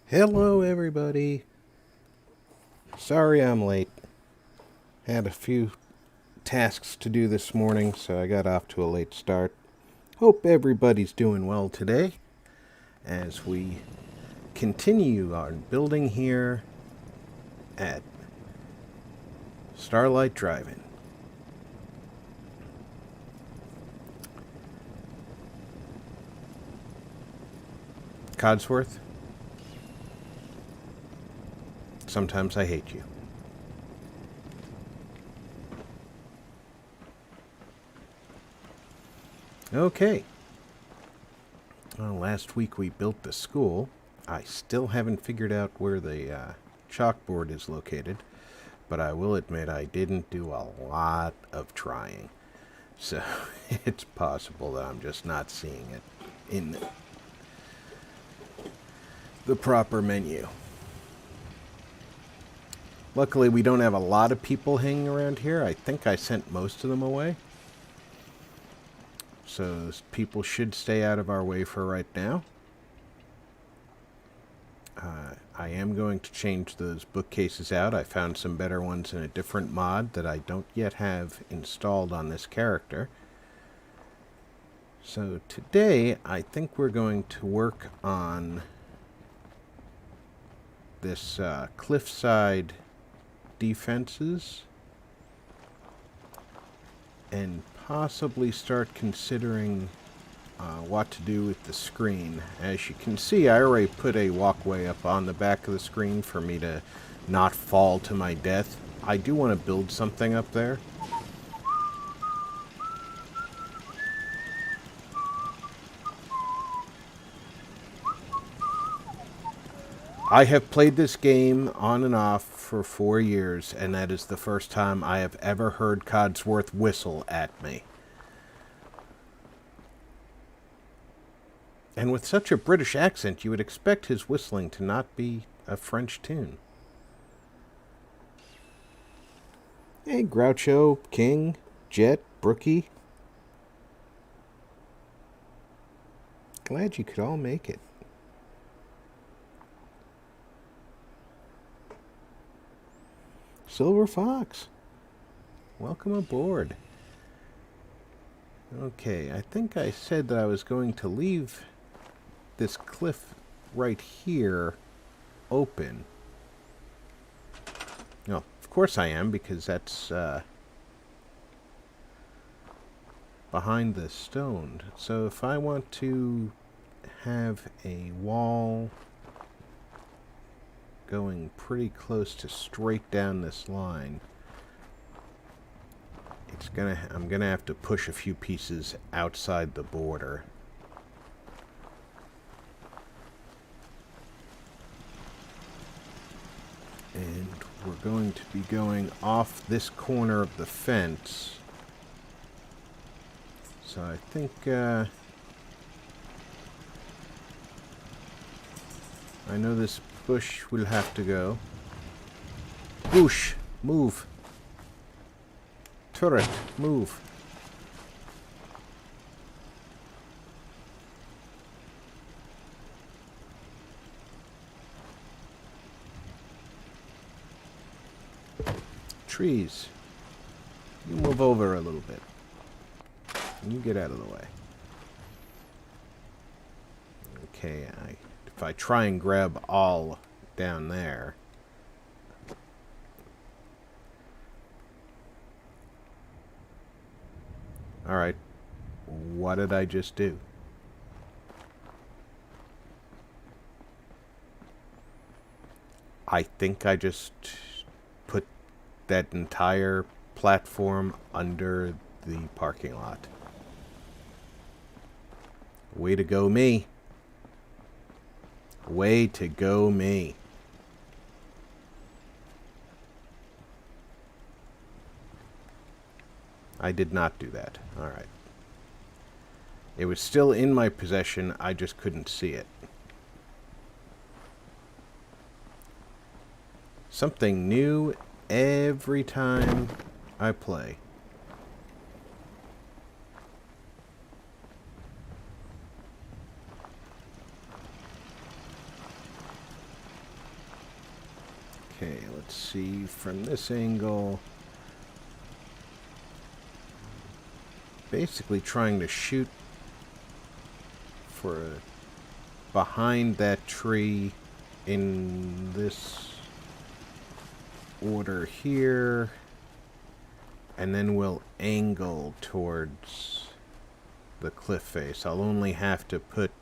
Hello, everybody. Sorry I'm late. Had a few tasks to do this morning, so I got off to a late start. Hope everybody's doing well today as we continue our building here at Starlight Drive-In. Codsworth, sometimes I hate you. Okay. Well, last week we built the school. I still haven't figured out where the chalkboard is located, but I will admit I didn't do a lot of trying. So it's possible that I'm just not seeing it in the proper menu. Luckily, we don't have a lot of people hanging around here. I think I sent most of them away. So people should stay out of our way for right now. I am going to change those bookcases out. I found some better ones in a different mod that I don't yet have installed on this character. So today, I think we're going to work on this cliffside defenses and possibly start considering what to do with the screen. As you can see, I already put a walkway up on the back of the screen for me to not fall to my death. I do want to build something up there. I have played this game on and off for 4 years, and that is the first time I have ever heard Codsworth whistle at me. And with such a British accent, you would expect his whistling to not be a French tune. Hey, Groucho, King, Jet, Brookie. Glad you could all make it. Silver Fox, welcome aboard. Okay, I think I said that I was going to leave this cliff right here open. No, of course I am, because that's behind the stone. So if I want to have a wall going pretty close to straight down this line, I'm gonna have to push a few pieces outside the border. And we're going to be going off this corner of the fence. So I think I know this bush will have to go. Bush, move. Turret, move. Trees, you move over a little bit. And you get out of the way. Okay, if I try and grab all down there. Alright, what did I just do? I think I just put that entire platform under the parking lot. Way to go me. Way to go me. I did not do that. Alright. It was still in my possession, I just couldn't see it. Something new every time I play. let's see, from this angle, basically trying to shoot for behind that tree in this order here, and then we'll angle towards the cliff face. I'll only have to put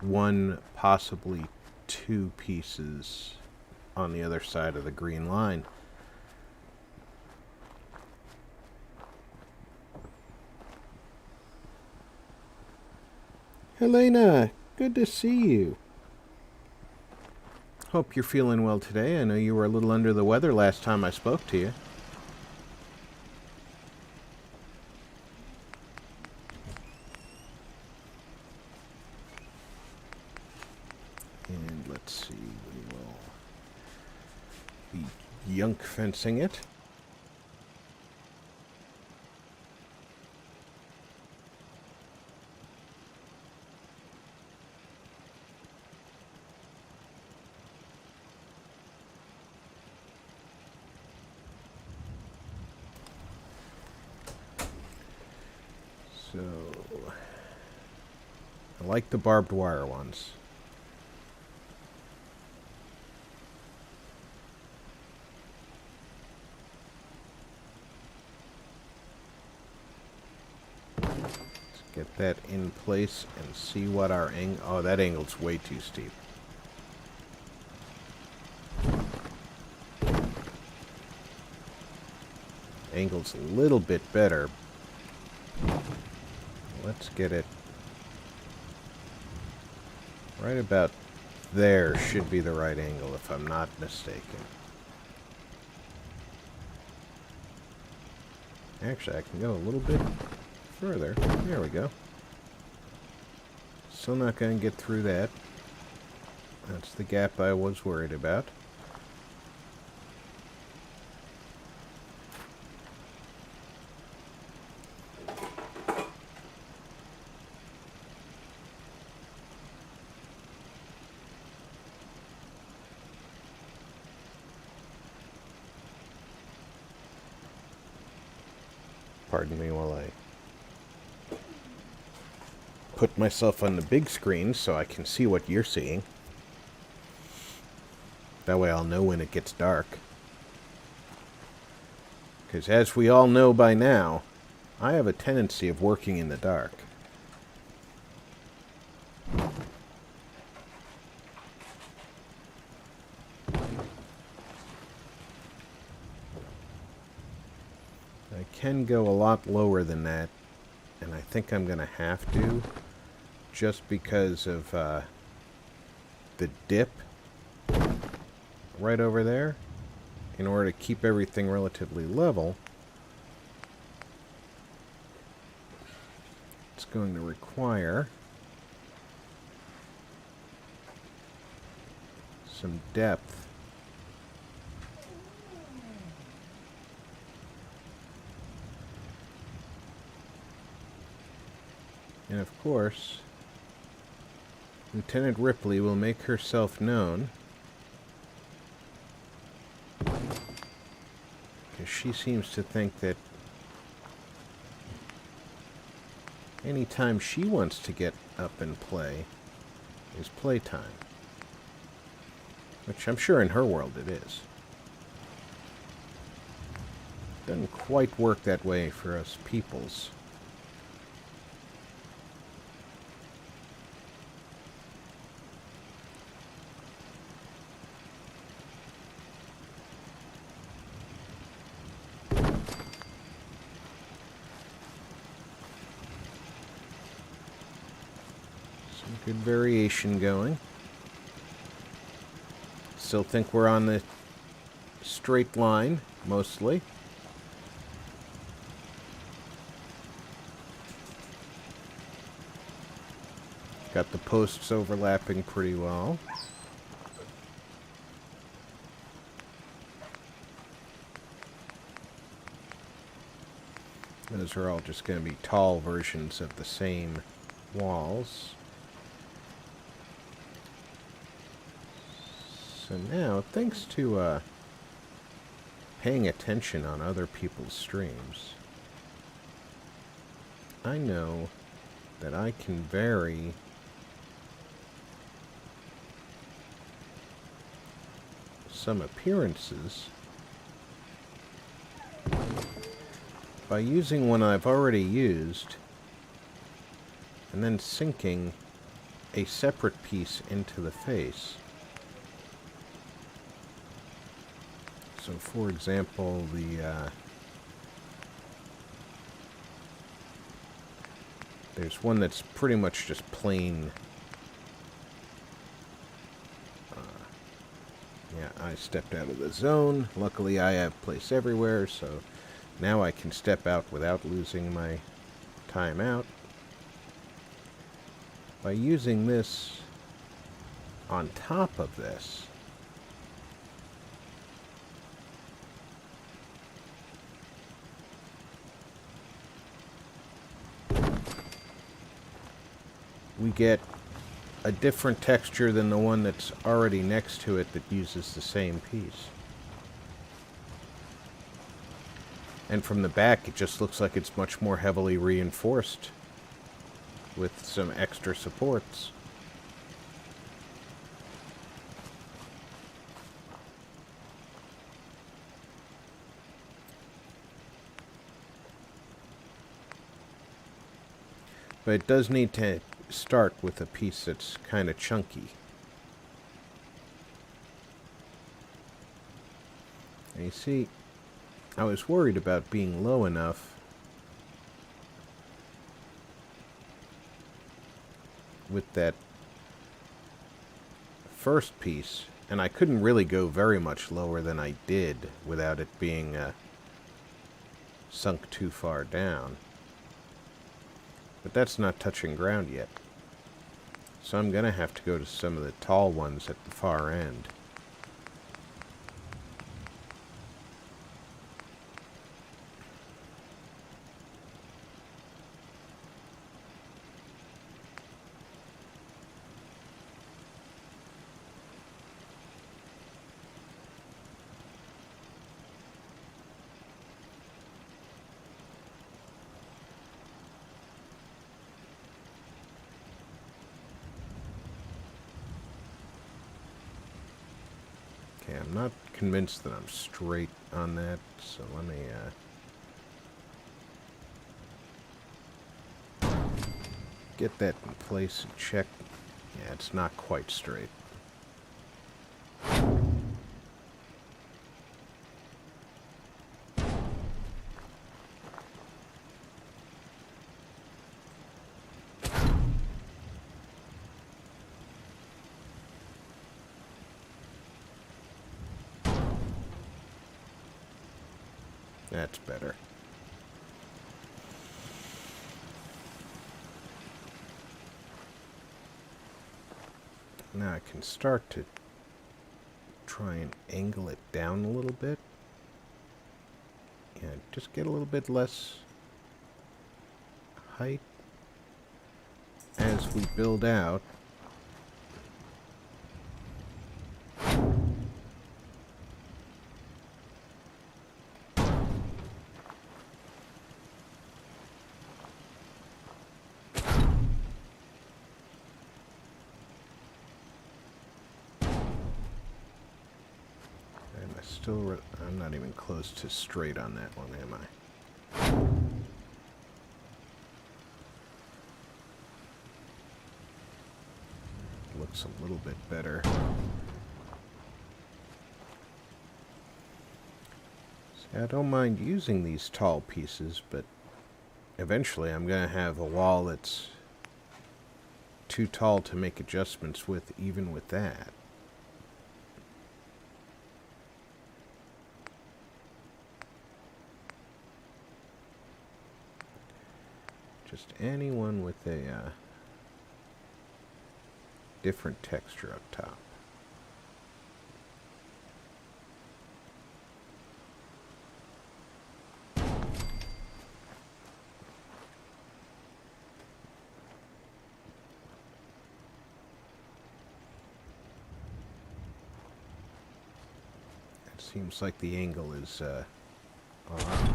one, possibly two pieces on the other side of the green line. Helena, good to see you. Hope you're feeling well today. I know you were a little under the weather last time I spoke to you. And let's see, we will be yunk fencing it. So, I like the barbed wire ones. Let's get that in place and see what our angle... Oh, that angle's way too steep. Angle's a little bit better. Let's get it right about there. Should be the right angle if I'm not mistaken. Actually, I can go a little bit further. There we go. Still not going to get through that. That's the gap I was worried about. Pardon me while I put myself on the big screen so I can see what you're seeing. That way I'll know when it gets dark. Because as we all know by now, I have a tendency of working in the dark. I can go a lot lower than that, and I think I'm going to have to, just because of the dip right over there. In order to keep everything relatively level, it's going to require some depth. And of course, Lieutenant Ripley will make herself known, because she seems to think that any time she wants to get up and play is playtime. Which I'm sure in her world it is. Doesn't quite work that way for us peoples. Good variation going. Still think we're on the straight line, mostly. Got the posts overlapping pretty well. Those are all just going to be tall versions of the same walls. So now, thanks to paying attention on other people's streams, I know that I can vary some appearances by using one I've already used and then syncing a separate piece into the face. So for example, there's one that's pretty much just plain. Yeah, I stepped out of the zone. Luckily I have place everywhere, so now I can step out without losing my time out. By using this on top of this, we get a different texture than the one that's already next to it that uses the same piece. And from the back, it just looks like it's much more heavily reinforced with some extra supports. But it does need to start with a piece that's kind of chunky. And you see, I was worried about being low enough with that first piece, and I couldn't really go very much lower than I did without it being sunk too far down. But that's not touching ground yet. So I'm going to have to go to some of the tall ones at the far end. Okay, I'm not convinced that I'm straight on that, so let me get that in place and check. Yeah, it's not quite straight. That's better. Now I can start to try and angle it down a little bit. Yeah, just get a little bit less height as we build out. I'm not even close to straight on that one, am I? Looks a little bit better. See, I don't mind using these tall pieces, but eventually I'm going to have a wall that's too tall to make adjustments with, even with that. Just anyone with a different texture up top. Seems like the angle is off.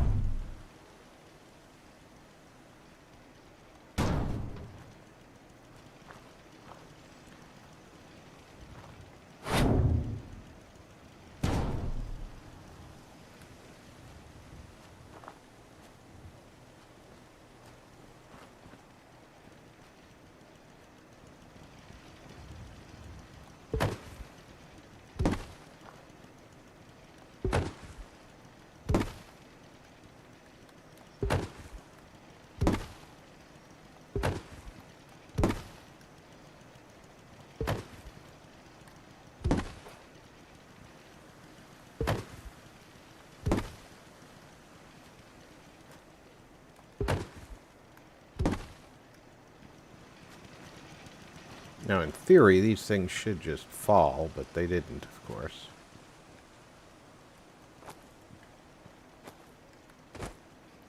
Now, in theory, these things should just fall, but they didn't, of course.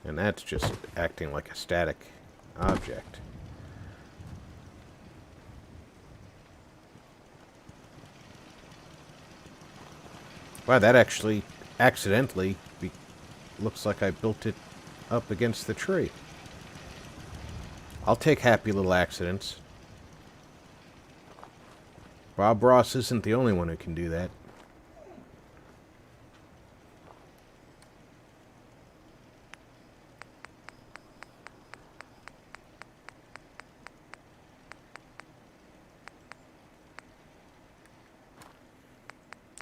And that's just acting like a static object. Wow, that actually accidentally looks like I built it up against the tree. I'll take happy little accidents. Bob Ross isn't the only one who can do that.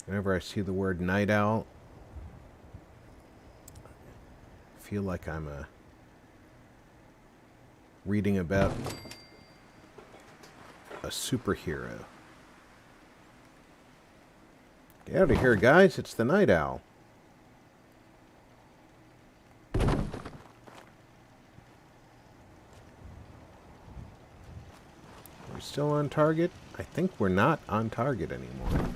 Whenever I see the word night owl, I feel like I'm reading about a superhero. Get out of here, guys. It's the night owl. Are we still on target? I think we're not on target anymore.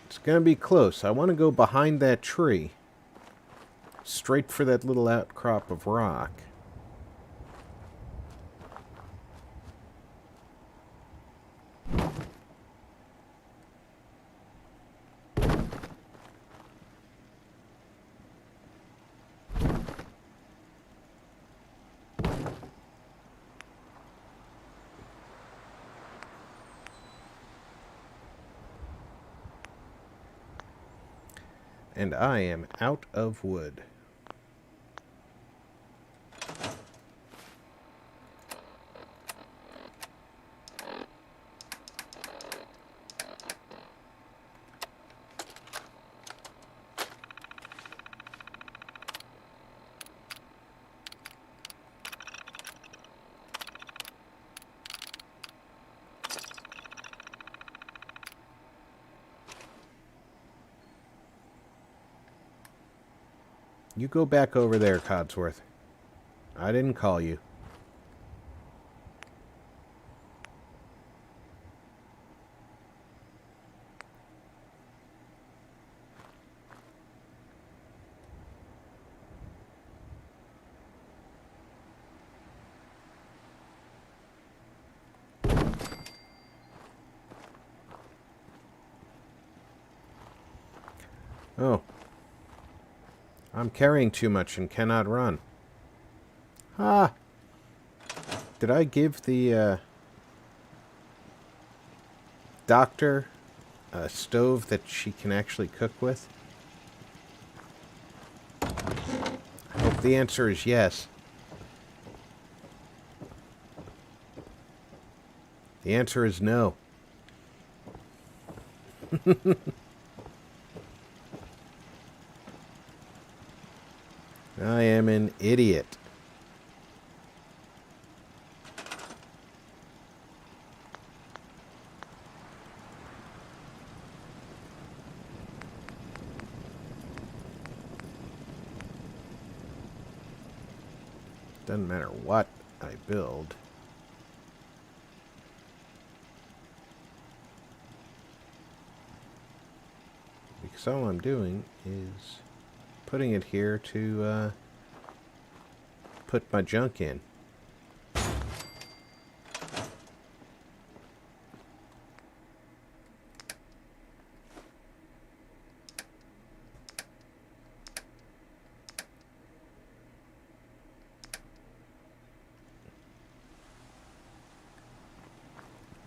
It's gonna be close. I want to go behind that tree. Straight for that little outcrop of rock. And I am out of wood. You go back over there, Codsworth. I didn't call you. Oh. I'm carrying too much and cannot run. Ah! Did I give the doctor a stove that she can actually cook with? I hope the answer is yes. The answer is no. I am an idiot. Doesn't matter what I build. Because all I'm doing is putting it here to put my junk in.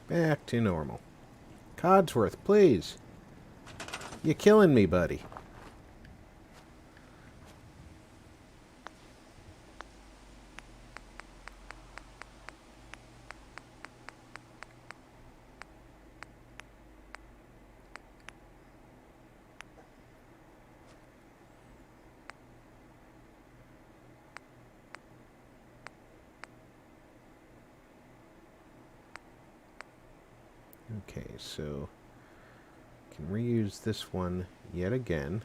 Back to normal. Codsworth, please. You're killing me, buddy. Okay, so can reuse this one yet again.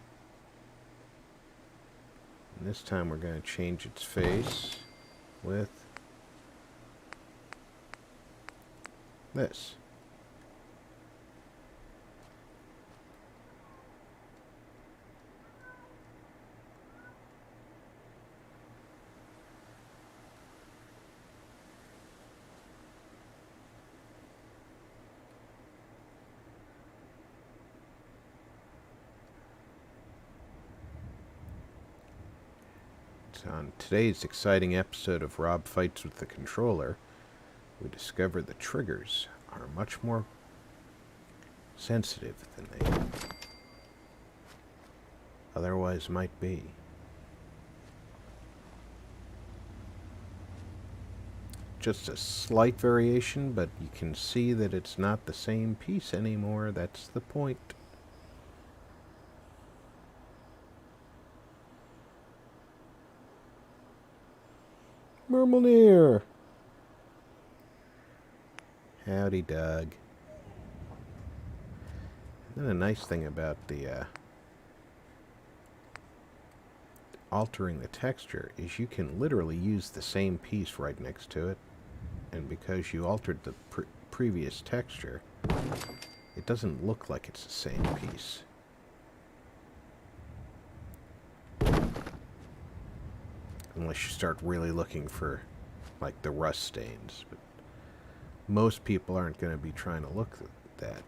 And this time we're going to change its face with this. On today's exciting episode of Rob Fights with the Controller, we discover the triggers are much more sensitive than they otherwise might be. Just a slight variation, but you can see that it's not the same piece anymore. That's the point. Murmelneer! Howdy, Doug. And then a nice thing about the altering the texture is you can literally use the same piece right next to it, and because you altered the previous texture, it doesn't look like it's the same piece. Unless you start really looking for, like, the rust stains. But most people aren't going to be trying to look at that.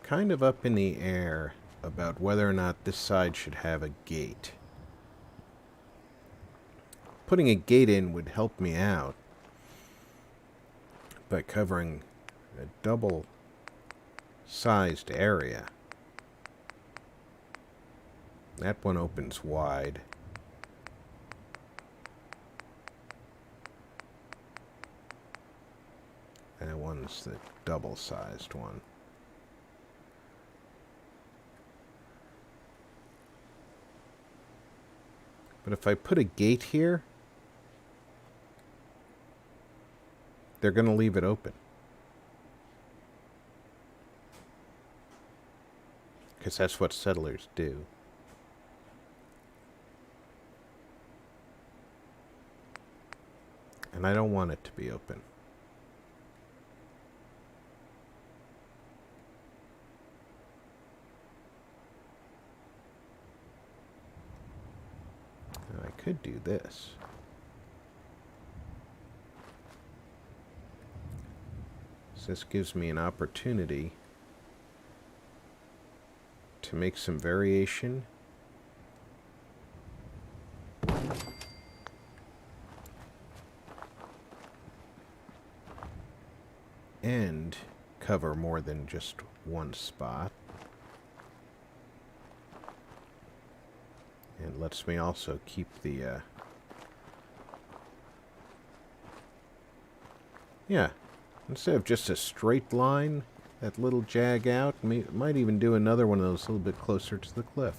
Kind of up in the air about whether or not this side should have a gate. Putting a gate in would help me out by covering a double-sized area. That one opens wide. That one's the double-sized one. But if I put a gate here, they're going to leave it open. Because that's what settlers do. And I don't want it to be open. Now I could do this. So this gives me an opportunity to make some variation. And cover more than just one spot. And lets me also keep the, yeah, instead of just a straight line, that little jag out, might even do another one of those a little bit closer to the cliff.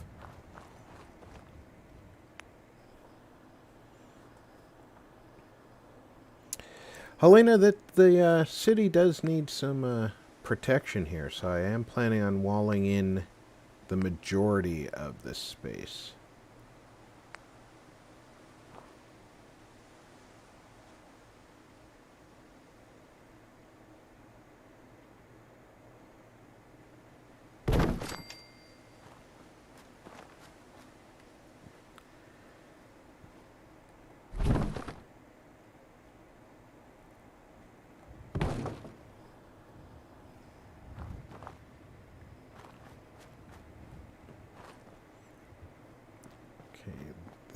Helena, that the city does need some protection here, so I am planning on walling in the majority of this space.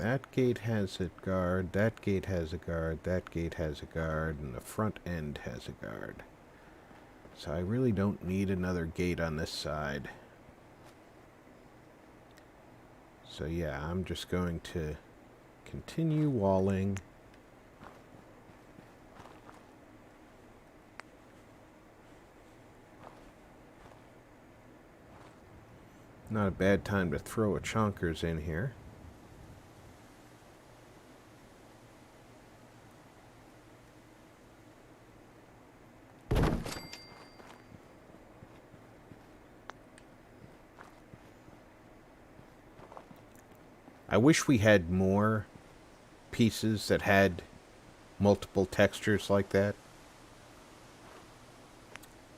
That gate has a guard, that gate has a guard, that gate has a guard, and the front end has a guard. So I really don't need another gate on this side. So yeah, I'm just going to continue walling. Not a bad time to throw a chonkers in here. I wish we had more pieces that had multiple textures like that,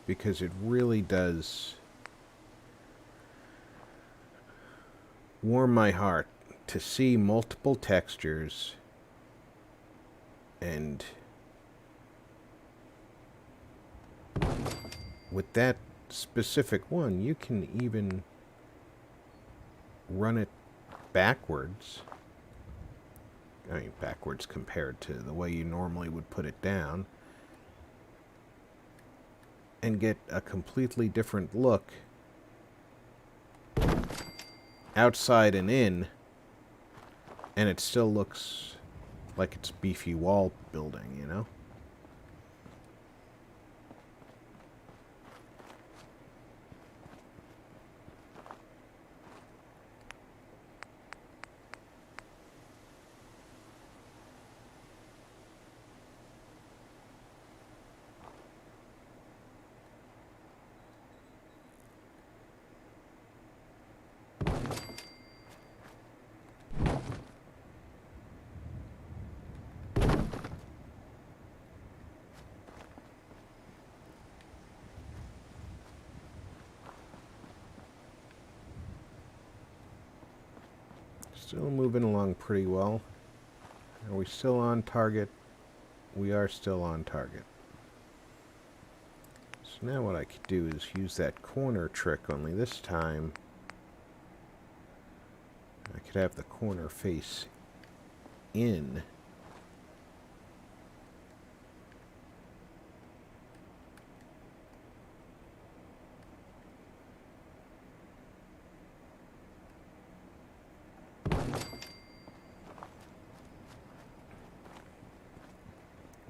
because it really does warm my heart to see multiple textures. And with that specific one, you can even run it backwards. I mean, backwards compared to the way you normally would put it down, and get a completely different look outside and in, and it still looks like it's beefy wall building, you know? Still moving along pretty well. Are we still on target? We are still on target. So now what I could do is use that corner trick, only this time I could have the corner face in.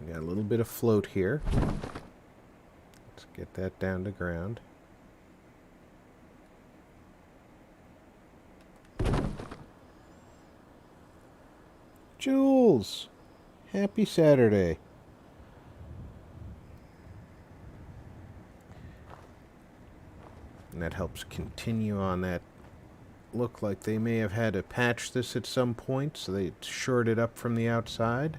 We got a little bit of float here. Let's get that down to ground. Jules! Happy Saturday. And that helps continue on that look like they may have had to patch this at some point, so they shored it up from the outside.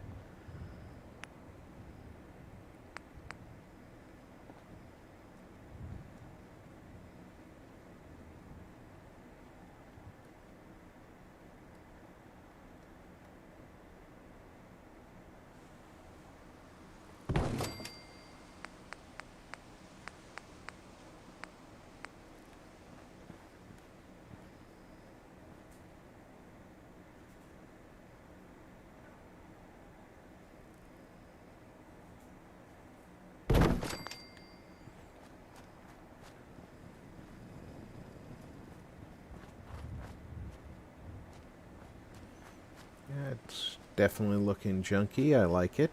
Yeah, it's definitely looking junky. I like it.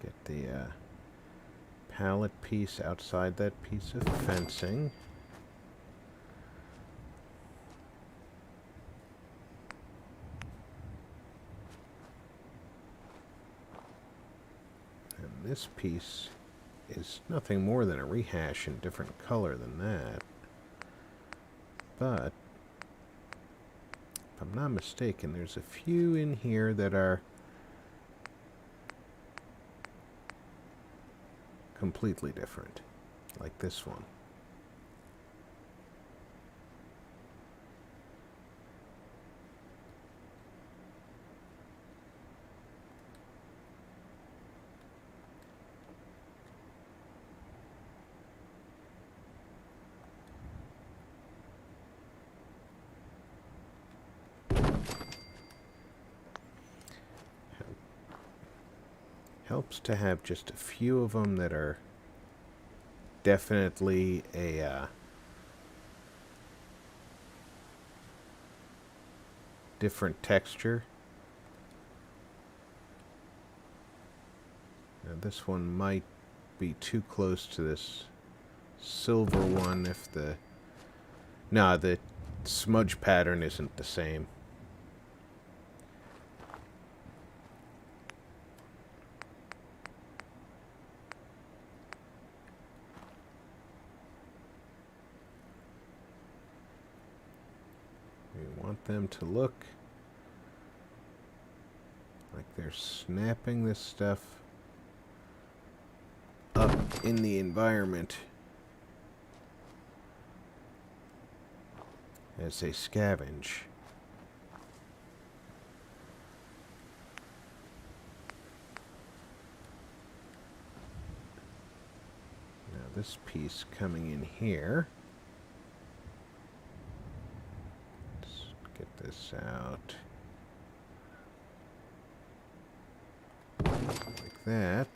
Get the pallet piece outside that piece of fencing. This piece is nothing more than a rehash in different color than that. But, if I'm not mistaken, there's a few in here that are completely different, like this one. Helps to have just a few of them that are definitely a different texture. Now this one might be too close to this silver one if the... Nah, the smudge pattern isn't the same. We want them to look like they're snapping this stuff up in the environment as they scavenge. Now this piece coming in here. Let's get this out. Like that.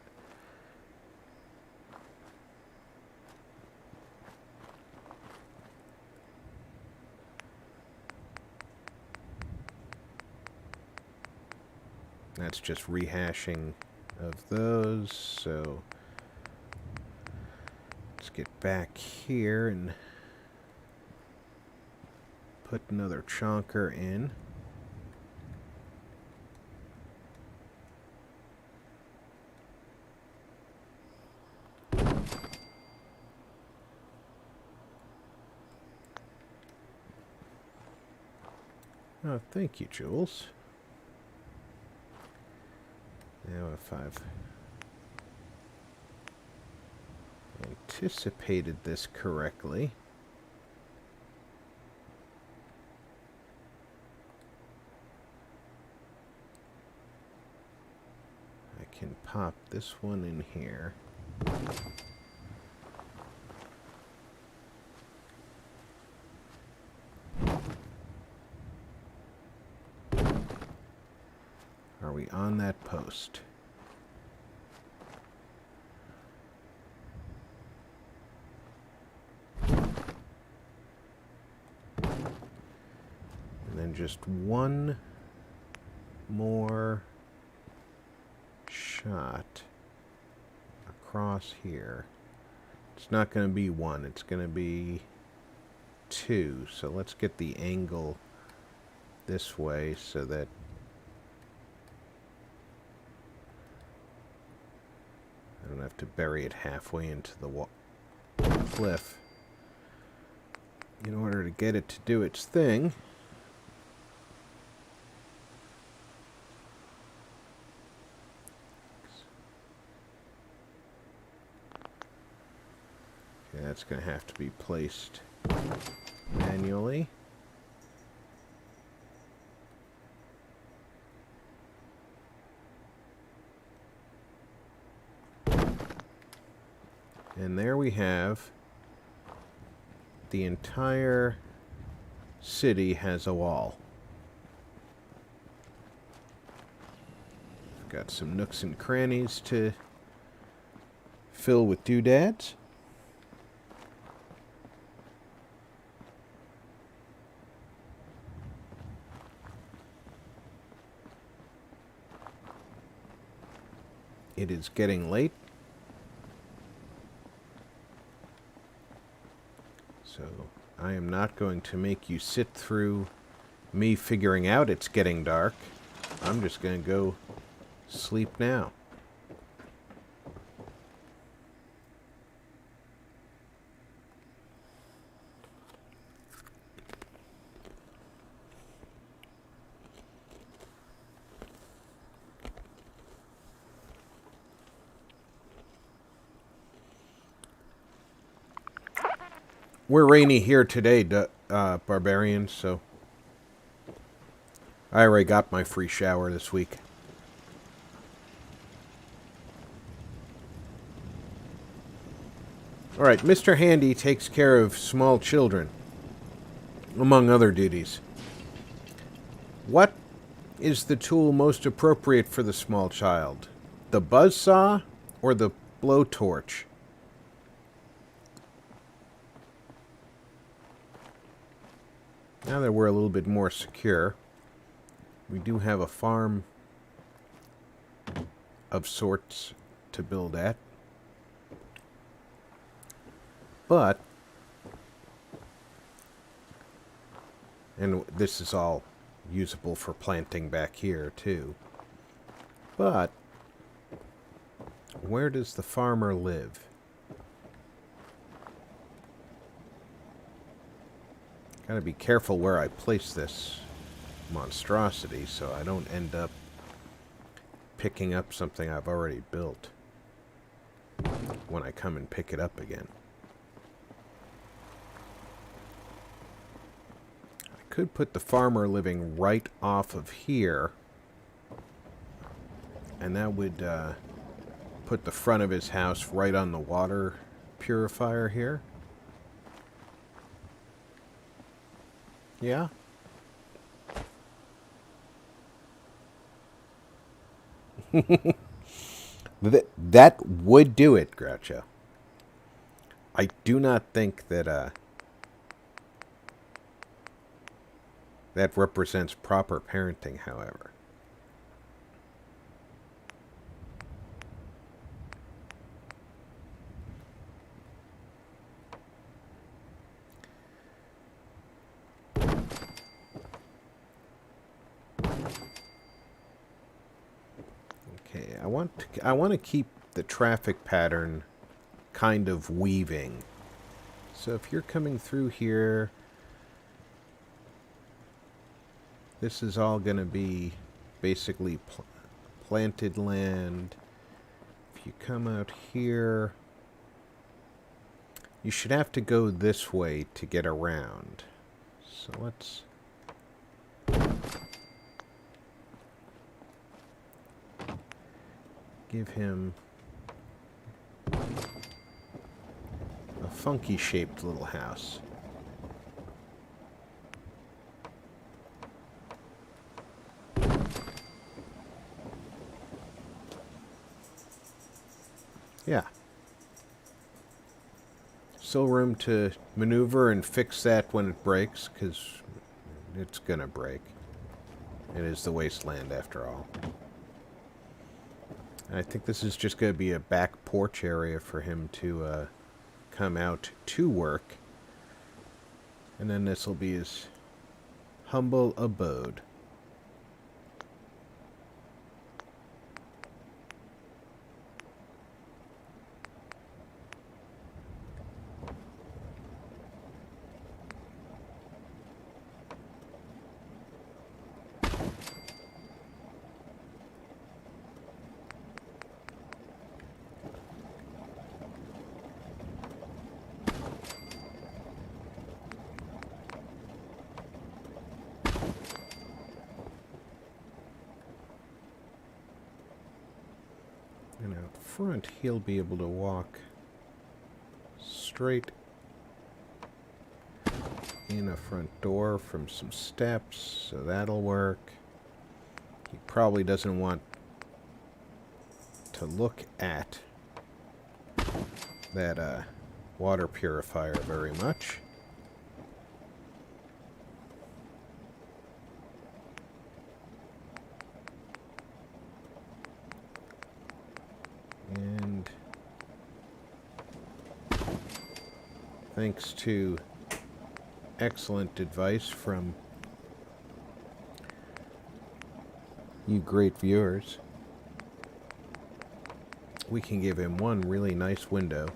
That's just rehashing of those, so let's get back here and put another chonker in. Oh, thank you, Jules. Now if I've anticipated this correctly, I can pop this one in here. Are we on that post? And then just one more shot across here. It's not going to be one, it's going to be two. So let's get the angle this way so that I don't have to bury it halfway into the cliff in order to get it to do its thing. Okay, that's going to have to be placed manually. And there we have the entire city has a wall. I've got some nooks and crannies to fill with doodads. It is getting late. So I am not going to make you sit through me figuring out it's getting dark. I'm just going to go sleep now. We're rainy here today, barbarians, so I already got my free shower this week. Alright, Mr. Handy takes care of small children, among other duties. What is the tool most appropriate for the small child? the buzzsaw or the blowtorch? Now that we're a little bit more secure, we do have a farm of sorts to build at. But, and this is all usable for planting back here too, but where does the farmer live? Gotta be careful where I place this monstrosity so I don't end up picking up something I've already built when I come and pick it up again. I could put the farmer living right off of here, and that would put the front of his house right on the water purifier here. Yeah? That would do it, Groucho. I do not think that that represents proper parenting, however. Okay, I want to keep the traffic pattern kind of weaving. So if you're coming through here, this is all going to be basically planted land. If you come out here, you should have to go this way to get around. So let's... give him a funky shaped little house. Yeah. Still room to maneuver and fix that when it breaks, because it's gonna break. It is the wasteland after all. I think this is just going to be a back porch area for him to come out to work. And then this will be his humble abode. And out front, he'll be able to walk straight in a front door from some steps, so that'll work. He probably doesn't want to look at that water purifier very much. And thanks to excellent advice from you great viewers, we can give him one really nice window.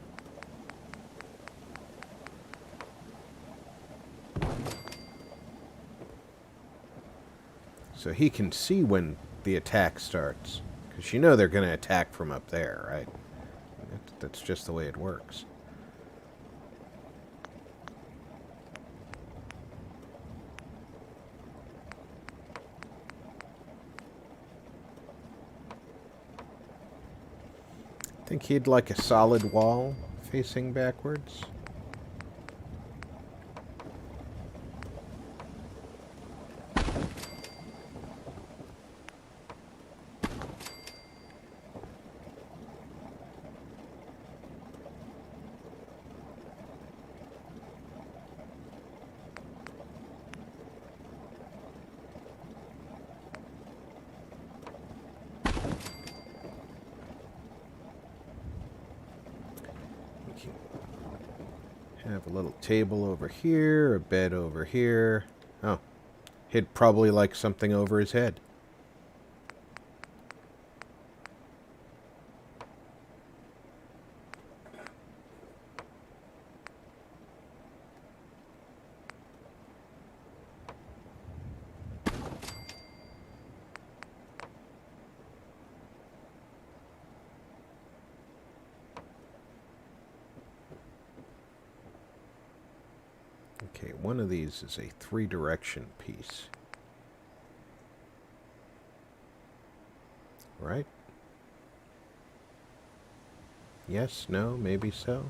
So he can see when the attack starts. Because you know they're going to attack from up there, right? That's just the way it works. I think he'd like a solid wall facing backwards. Have a little table over here, a bed over here. Oh, he'd probably like something over his head. Okay, one of these is a 3-direction piece. Right? Yes, no, maybe so.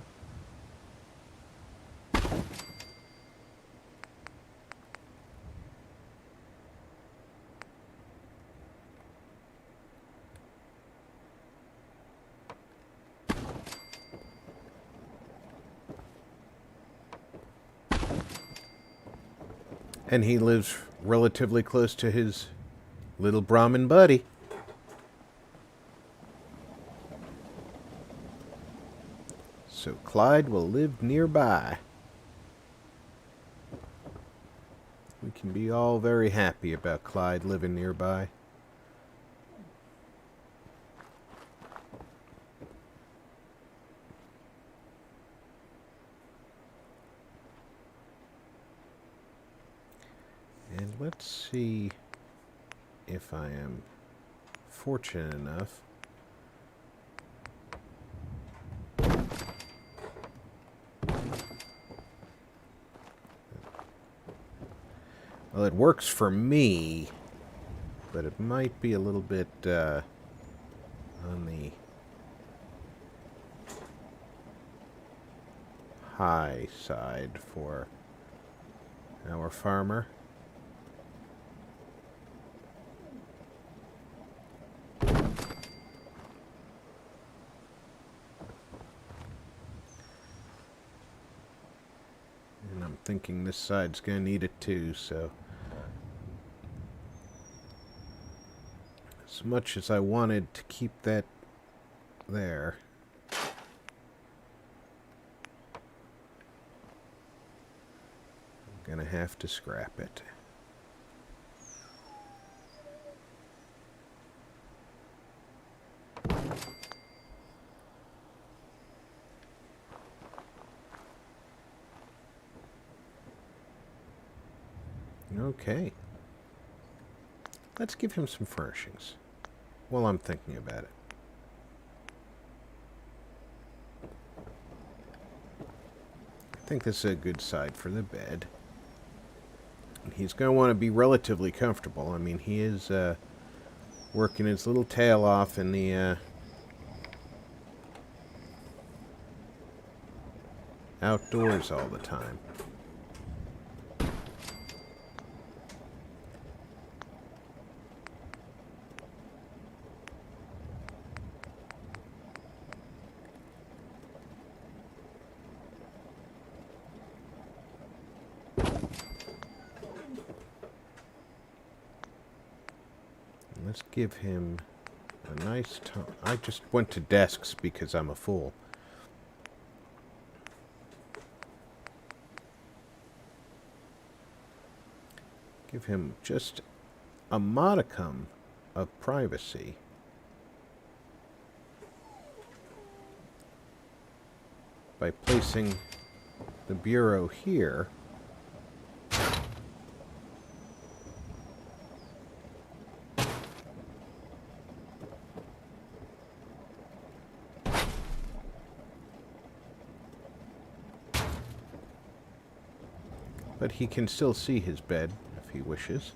And he lives relatively close to his little Brahmin buddy. So Clyde will live nearby. We can be all very happy about Clyde living nearby. And let's see if I am fortunate enough. Well, it works for me, but it might be a little bit on the high side for our farmer. And I'm thinking this side's going to need it too, so as much as I wanted to keep that there, I'm going to have to scrap it. Okay. Let's give him some furnishings while I'm thinking about it. I think this is a good side for the bed. He's going to want to be relatively comfortable. I mean, he is working his little tail off in the outdoors all the time. Let's give him a nice tone. I just went to desks because I'm a fool. Give him just a modicum of privacy. By placing the bureau here. But he can still see his bed if he wishes.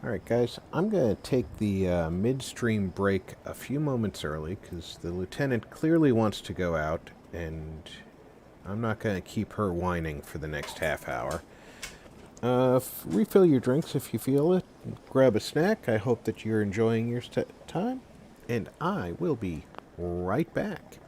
Alright guys, I'm going to take the midstream break a few moments early because the lieutenant clearly wants to go out and I'm not going to keep her whining for the next half hour. Refill your drinks if you feel it. Grab a snack. I hope that you're enjoying your time. And I will be right back.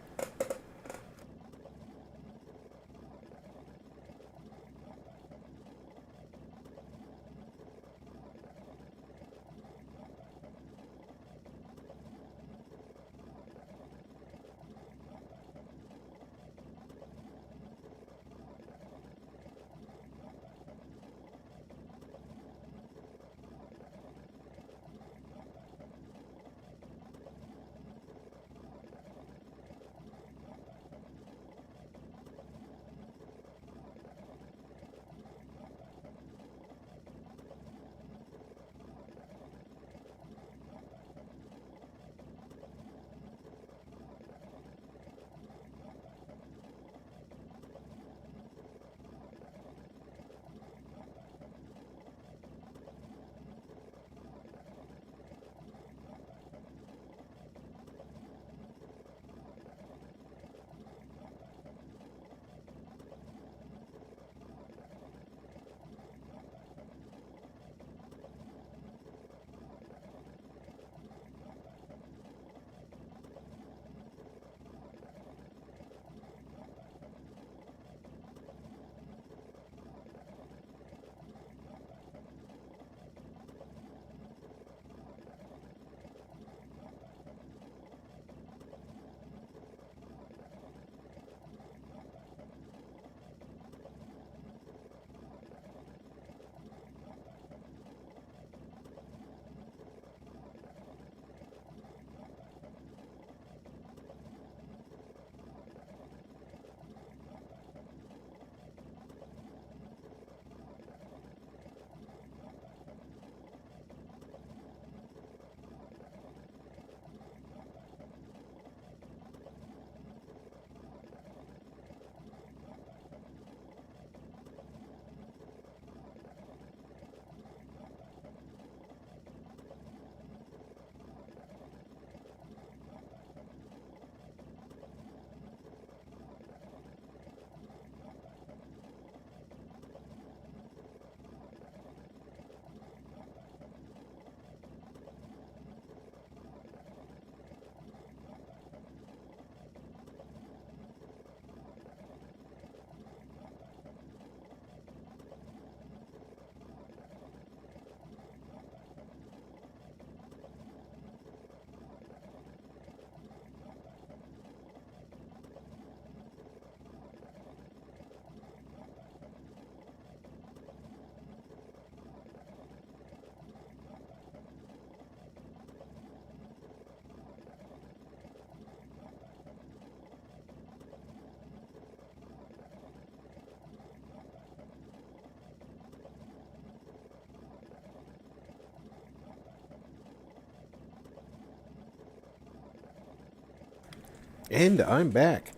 And I'm back.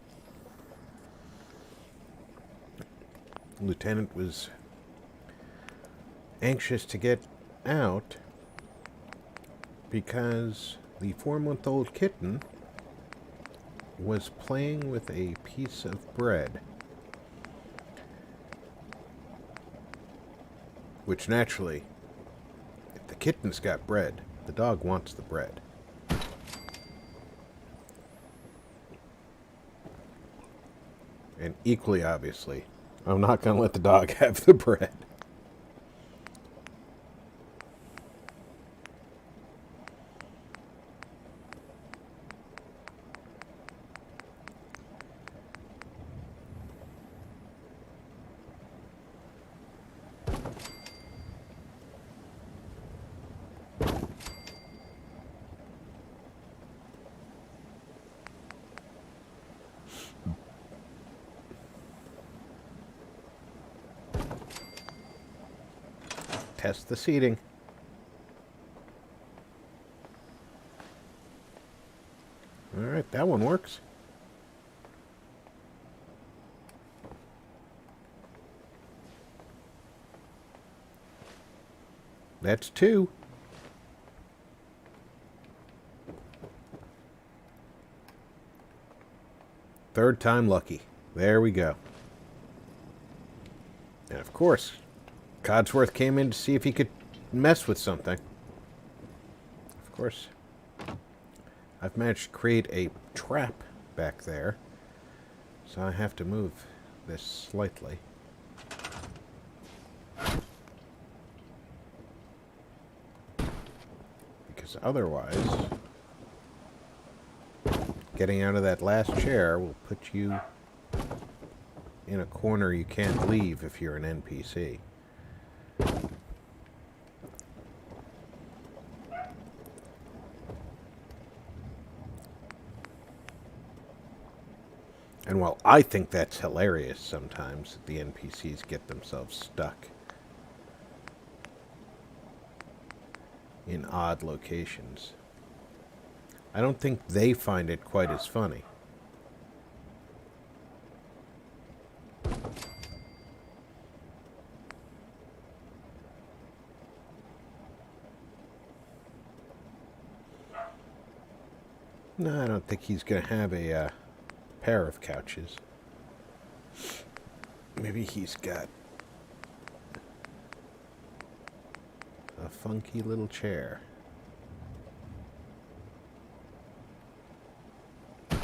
Lieutenant was anxious to get out because the 4-month-old kitten was playing with a piece of bread, which naturally, if the kitten's got bread, the dog wants the bread. And equally obviously, I'm not going to let the dog have the bread. Test the seating. Alright, that one works. That's 2. Third time lucky. There we go. And of course, Codsworth came in to see if he could mess with something. Of course, I've managed to create a trap back there, so I have to move this slightly. Because otherwise, getting out of that last chair will put you in a corner you can't leave if you're an NPC. And while I think that's hilarious sometimes, the NPCs get themselves stuck in odd locations, I don't think they find it quite as funny. No, I don't think he's going to have a pair of couches. Maybe he's got a funky little chair. And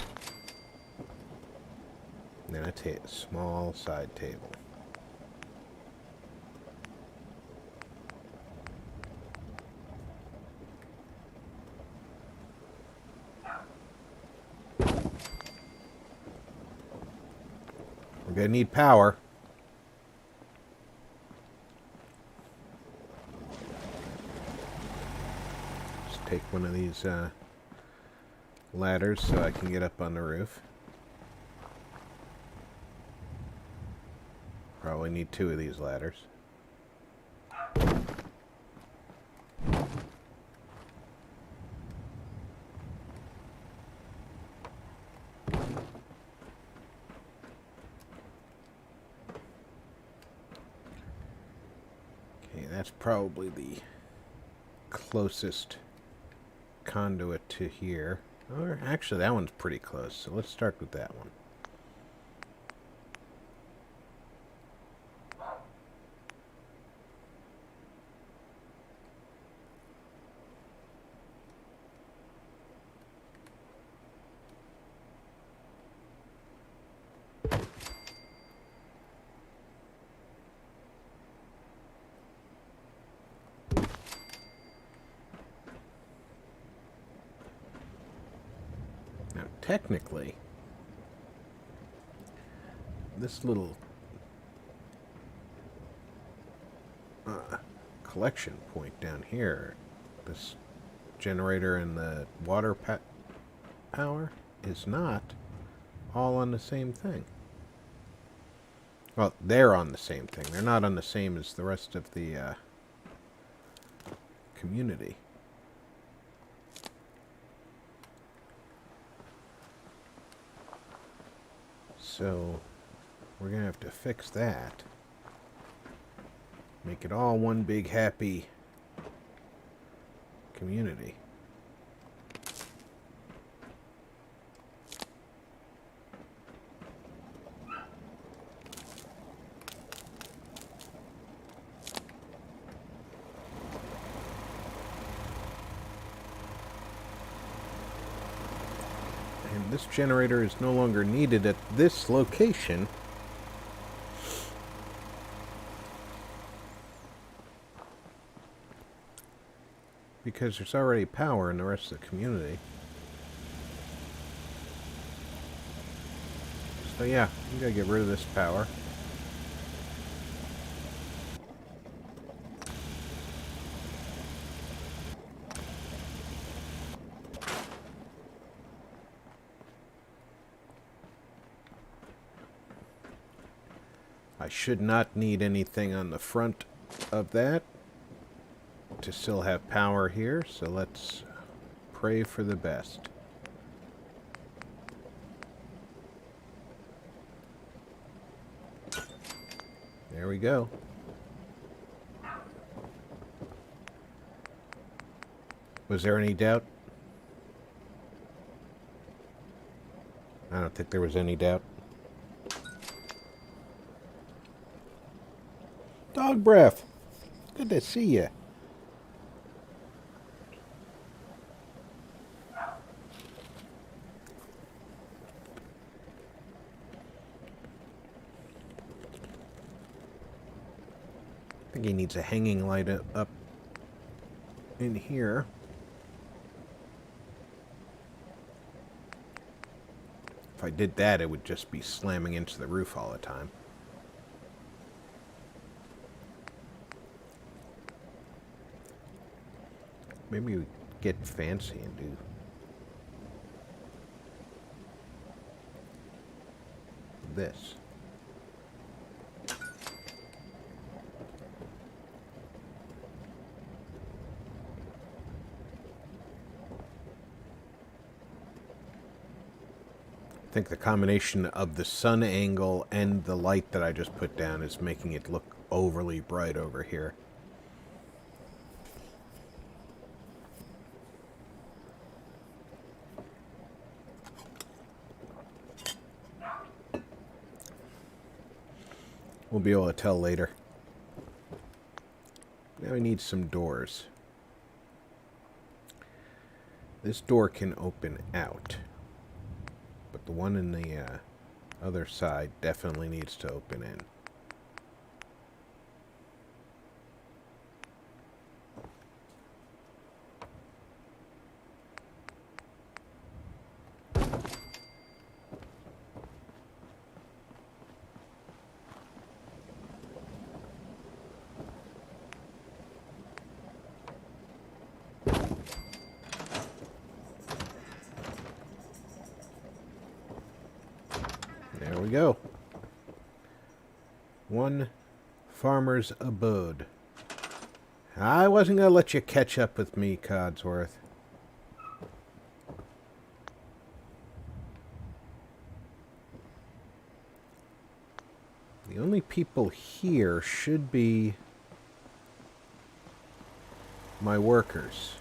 then a small side table. We're going to need power. Just take one of these ladders so I can get up on the roof. Probably need 2 of these ladders. That's probably the closest conduit to here. Or actually, that one's pretty close, so let's start with that one. Now, technically, this little collection point down here, this generator and the water power, is not all on the same thing. Well, they're on the same thing. They're not on the same as the rest of the community. So we're going to have to fix that. Make it all one big happy community. And this generator is no longer needed at this location. Because there's already power in the rest of the community. So yeah, we gotta get rid of this power. I should not need anything on the front of that to still have power here, so let's pray for the best. There we go. Was there any doubt? I don't think there was any doubt. Dog breath. Good to see you. I think he needs a hanging light up in here. If I did that, it would just be slamming into the roof all the time. Maybe we get fancy and do this. I think the combination of the sun angle and the light that I just put down is making it look overly bright over here. We'll be able to tell later. Now we need some doors. This door can open out. But the one in the other side definitely needs to open in. There we go. One farmer's abode. I wasn't going to let you catch up with me, Codsworth. The only people here should be my workers.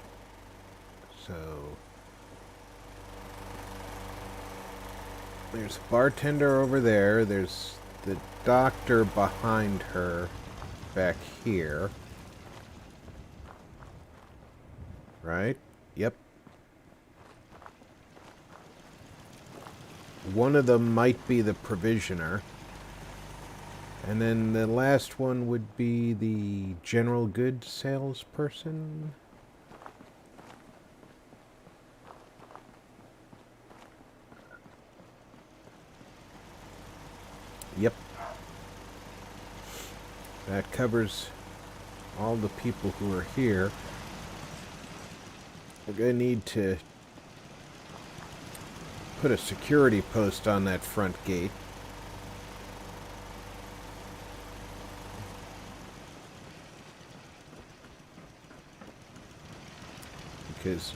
So there's a bartender over there. There's the doctor behind her back here. Right? Yep. One of them might be the provisioner. And then the last one would be the general goods salesperson. Yep. That covers all the people who are here. We're going to need to put a security post on that front gate. Because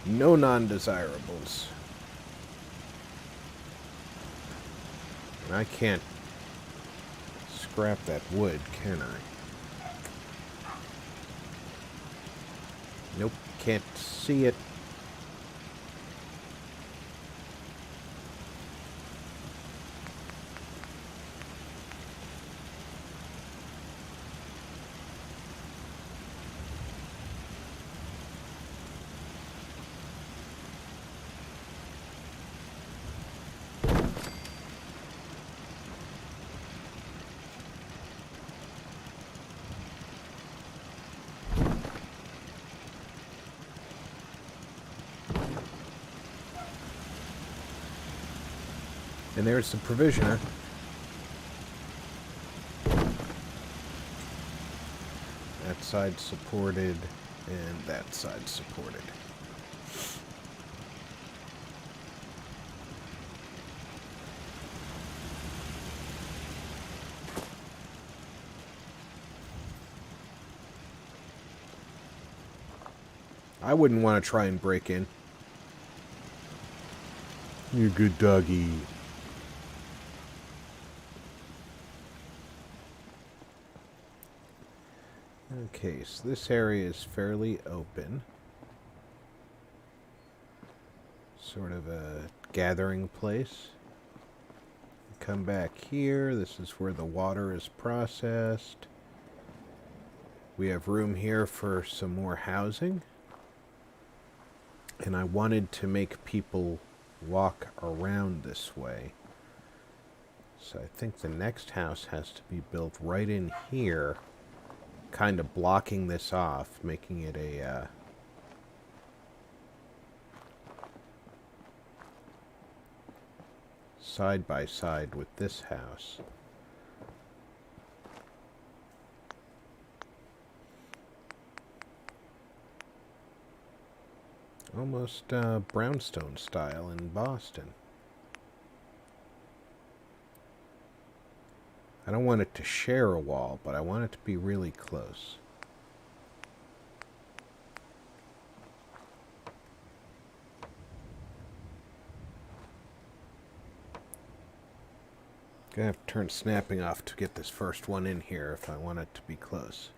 no non-desirables. And I can't scrap that wood, can I? Nope, can't see it. And there's the provisioner. That side supported, and that side supported. I wouldn't want to try and break in. You good doggy. Okay, so this area is fairly open. Sort of a gathering place. Come back here. This is where the water is processed. We have room here for some more housing. And I wanted to make people walk around this way. So I think the next house has to be built right in here, kind of blocking this off, making it a side by side with this house. Almost brownstone style in Boston. I don't want it to share a wall, but I want it to be really close. Gonna have to turn snapping off to get this first one in here if I want it to be close.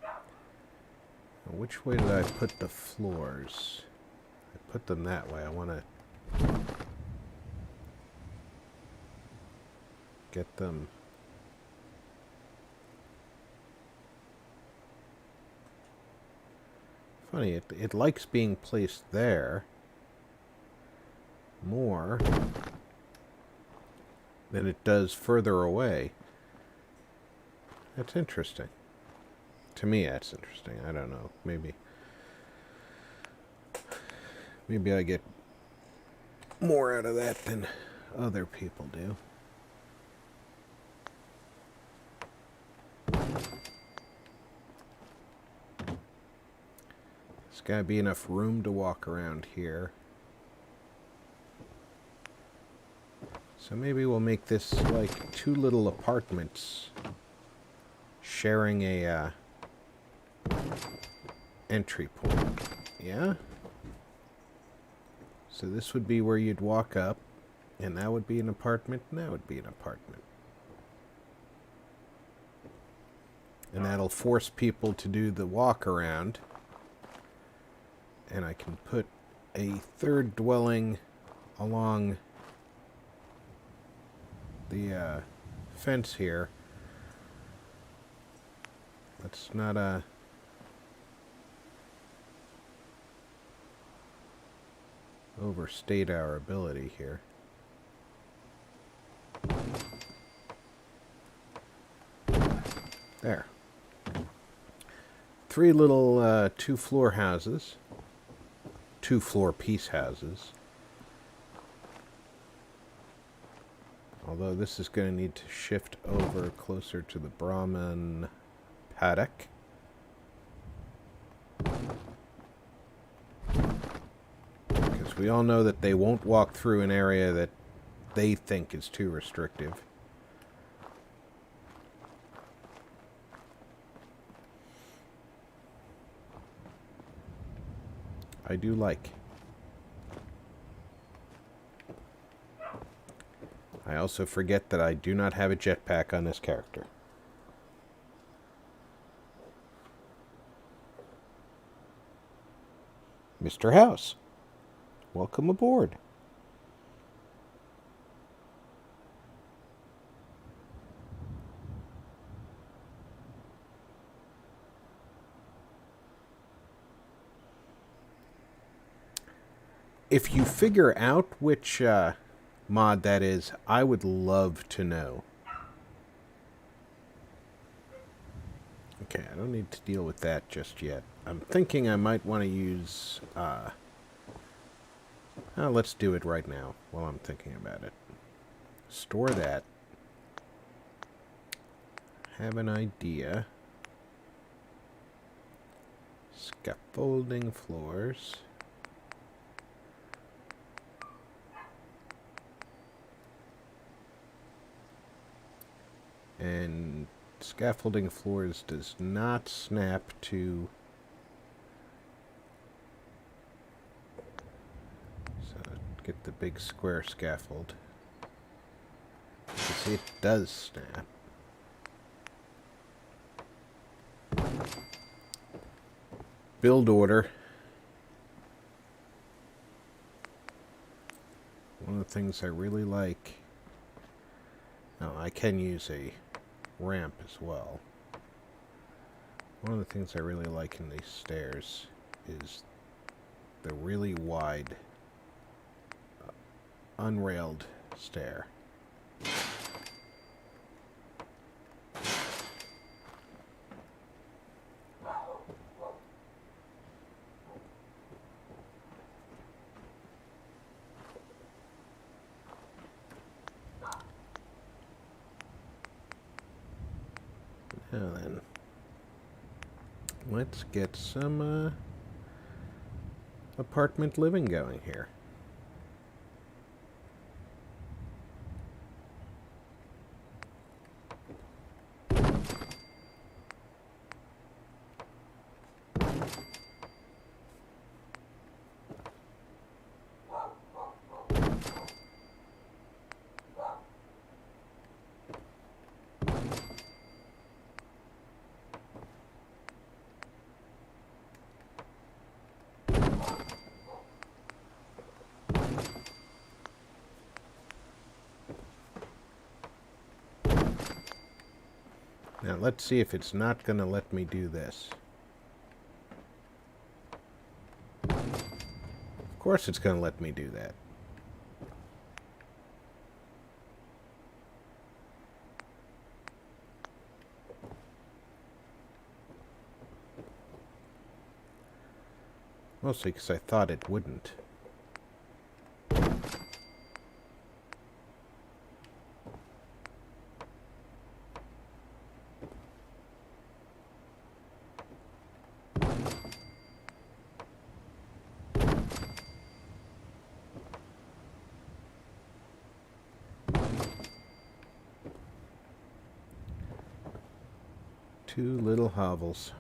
Now, which way did I put the floors? I put them that way. I want to get them funny, it likes being placed there more than it does further away. That's interesting. To me, that's interesting. I don't know. Maybe I get more out of that than other people do. There's gotta be enough room to walk around here. So maybe we'll make this like 2 little apartments sharing a entry point. Yeah? So this would be where you'd walk up, and that would be an apartment, and that would be an apartment. And that'll force people to do the walk around. And I can put a third dwelling along the fence here. Let's not overstate our ability here. There. 3 little 2-floor houses. 2-floor piece houses. Although this is going to need to shift over closer to the Brahman paddock. Because we all know that they won't walk through an area that they think is too restrictive. I do like. I also forget that I do not have a jetpack on this character. Mr. House, welcome aboard. If you figure out which mod that is, I would love to know. Okay, I don't need to deal with that just yet. I'm thinking I might want to use... let's do it right now while I'm thinking about it. Store that. Have an idea. Scaffolding floors. And scaffolding floors does not snap to... So get the big square scaffold. You see, it does snap. Build order. One of the things I really like... Oh, I can use a ramp as well. One of the things I really like in these stairs is the really wide unrailed stair. Now then, let's get some apartment living going here. Now let's see if it's not going to let me do this. Of course it's going to let me do that. Mostly because I thought it wouldn't. Two little hovels.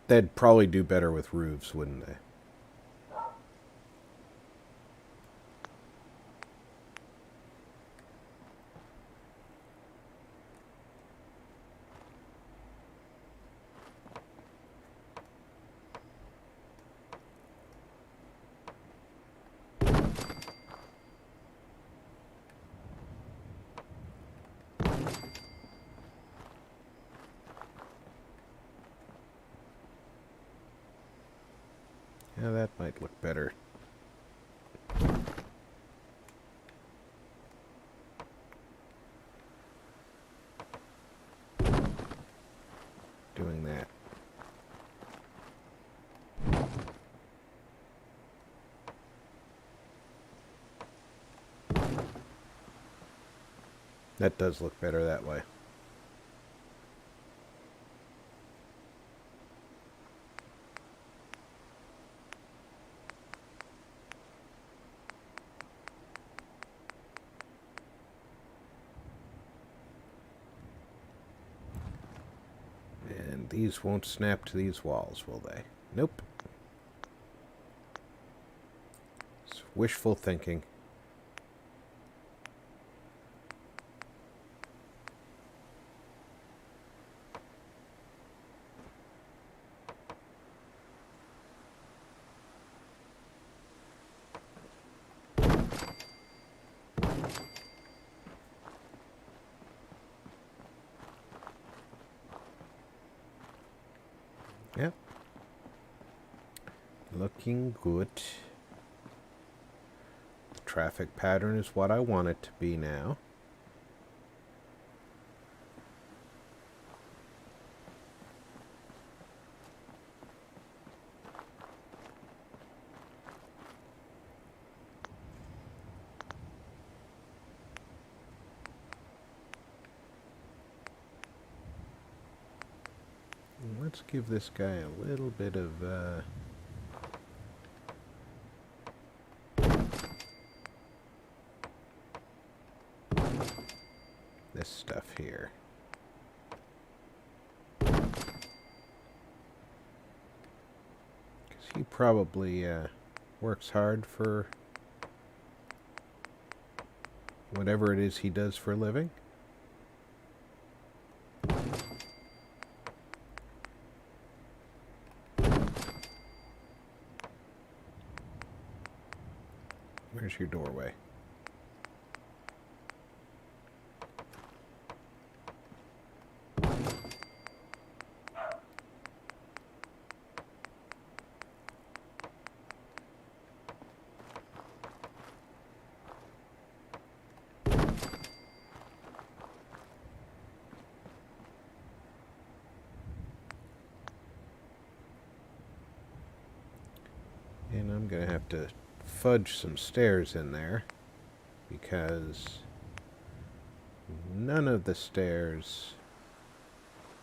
They'd probably do better with roofs, wouldn't they? Yeah, that might look better. Doing that. That does look better that way. These won't snap to these walls, will they? Nope. It's wishful thinking. Yep. Looking good. The traffic pattern is what I want it to be now. Let's give this guy a little bit of this stuff here. Because he probably works hard for whatever it is he does for a living. Where's your doorway? And I'm going to have to fudge some stairs in there because none of the stairs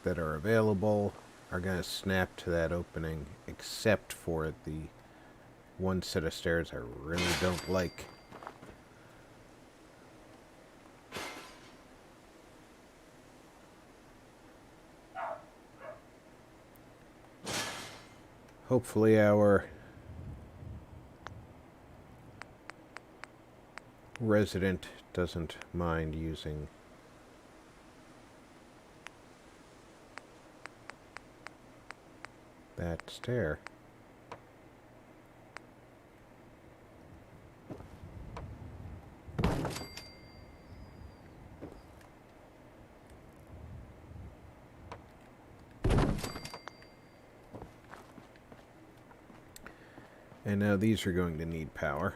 that are available are going to snap to that opening except for the one set of stairs I really don't like. Hopefully our resident doesn't mind using that stair. And now these are going to need power.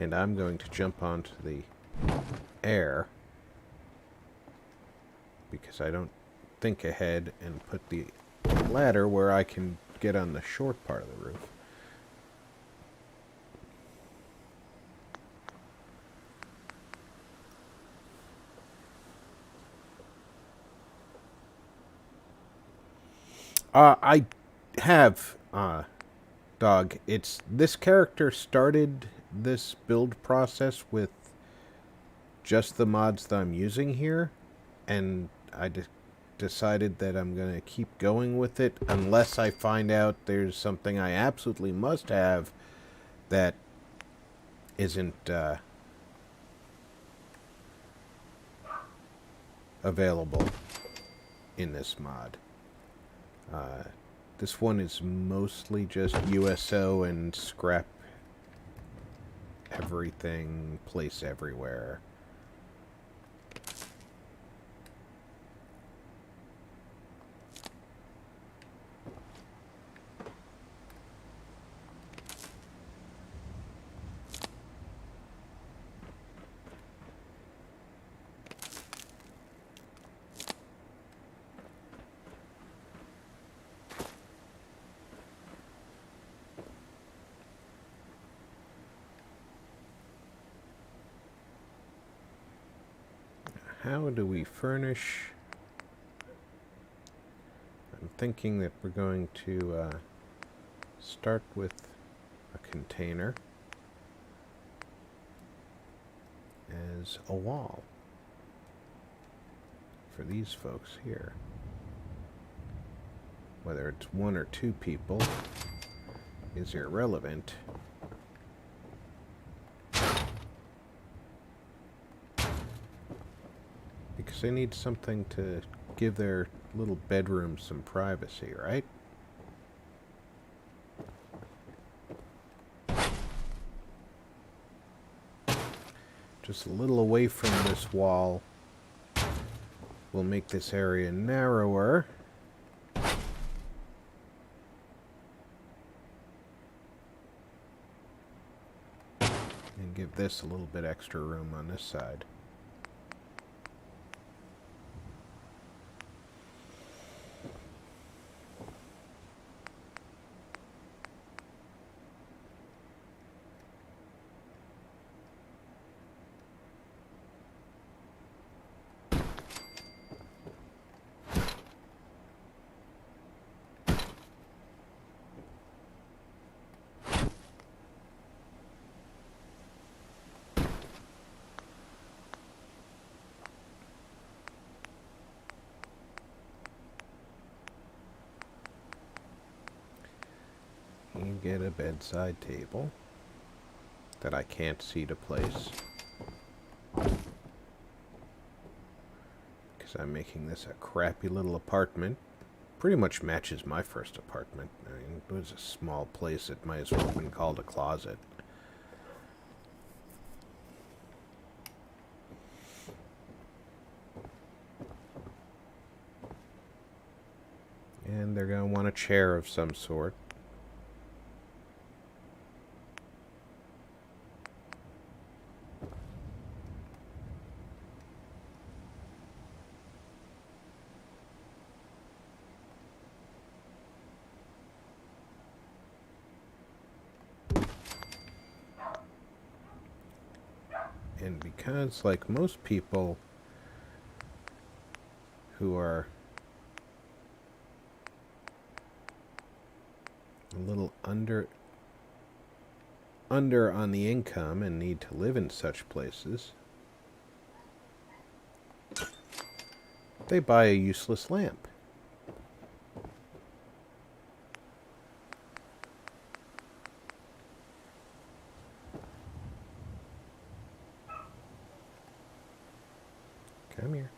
And I'm going to jump onto the air because I don't think ahead and put the ladder where I can get on the short part of the roof. I have, Dog. It's this character started this build process with just the mods that I'm using here, and I decided that I'm going to keep going with it unless I find out there's something I absolutely must have that isn't available in this mod. This one is mostly just USO and scrap everything, place everywhere. How do we furnish thinking that we're going to start with a container as a wall for these folks here. Whether it's one or two people is irrelevant. Because they need something to give their little bedroom some privacy, right? Just a little away from this wall will make this area narrower. And give this a little bit extra room on this side. You get a bedside table that I can't see to place because I'm making this a crappy little apartment. Pretty much matches my first apartment. I mean, it was a small place. It might as well have been called a closet. And they're going to want a chair of some sort. And because, like most people who are a little under on the income and need to live in such places, they buy a useless lamp. Come here.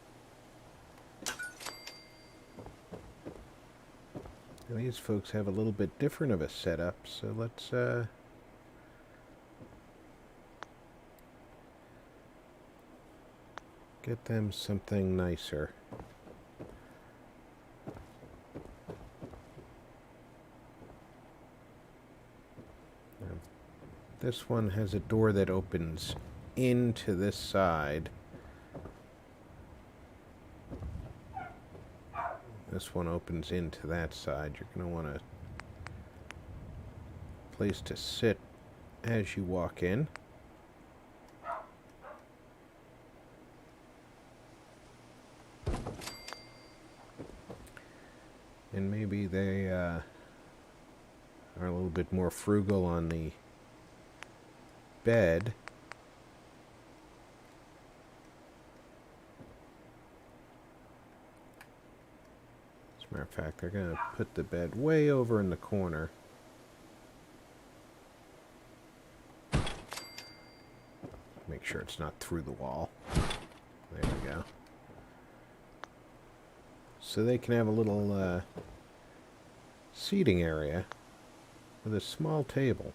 And these folks have a little bit different of a setup, so let's get them something nicer. Now, this one has a door that opens into this side. This one opens into that side. You're going to want a place to sit as you walk in. And maybe they are a little bit more frugal on the bed. As a matter of fact, they're going to put the bed way over in the corner. Make sure it's not through the wall. There we go. So they can have a little seating area with a small table.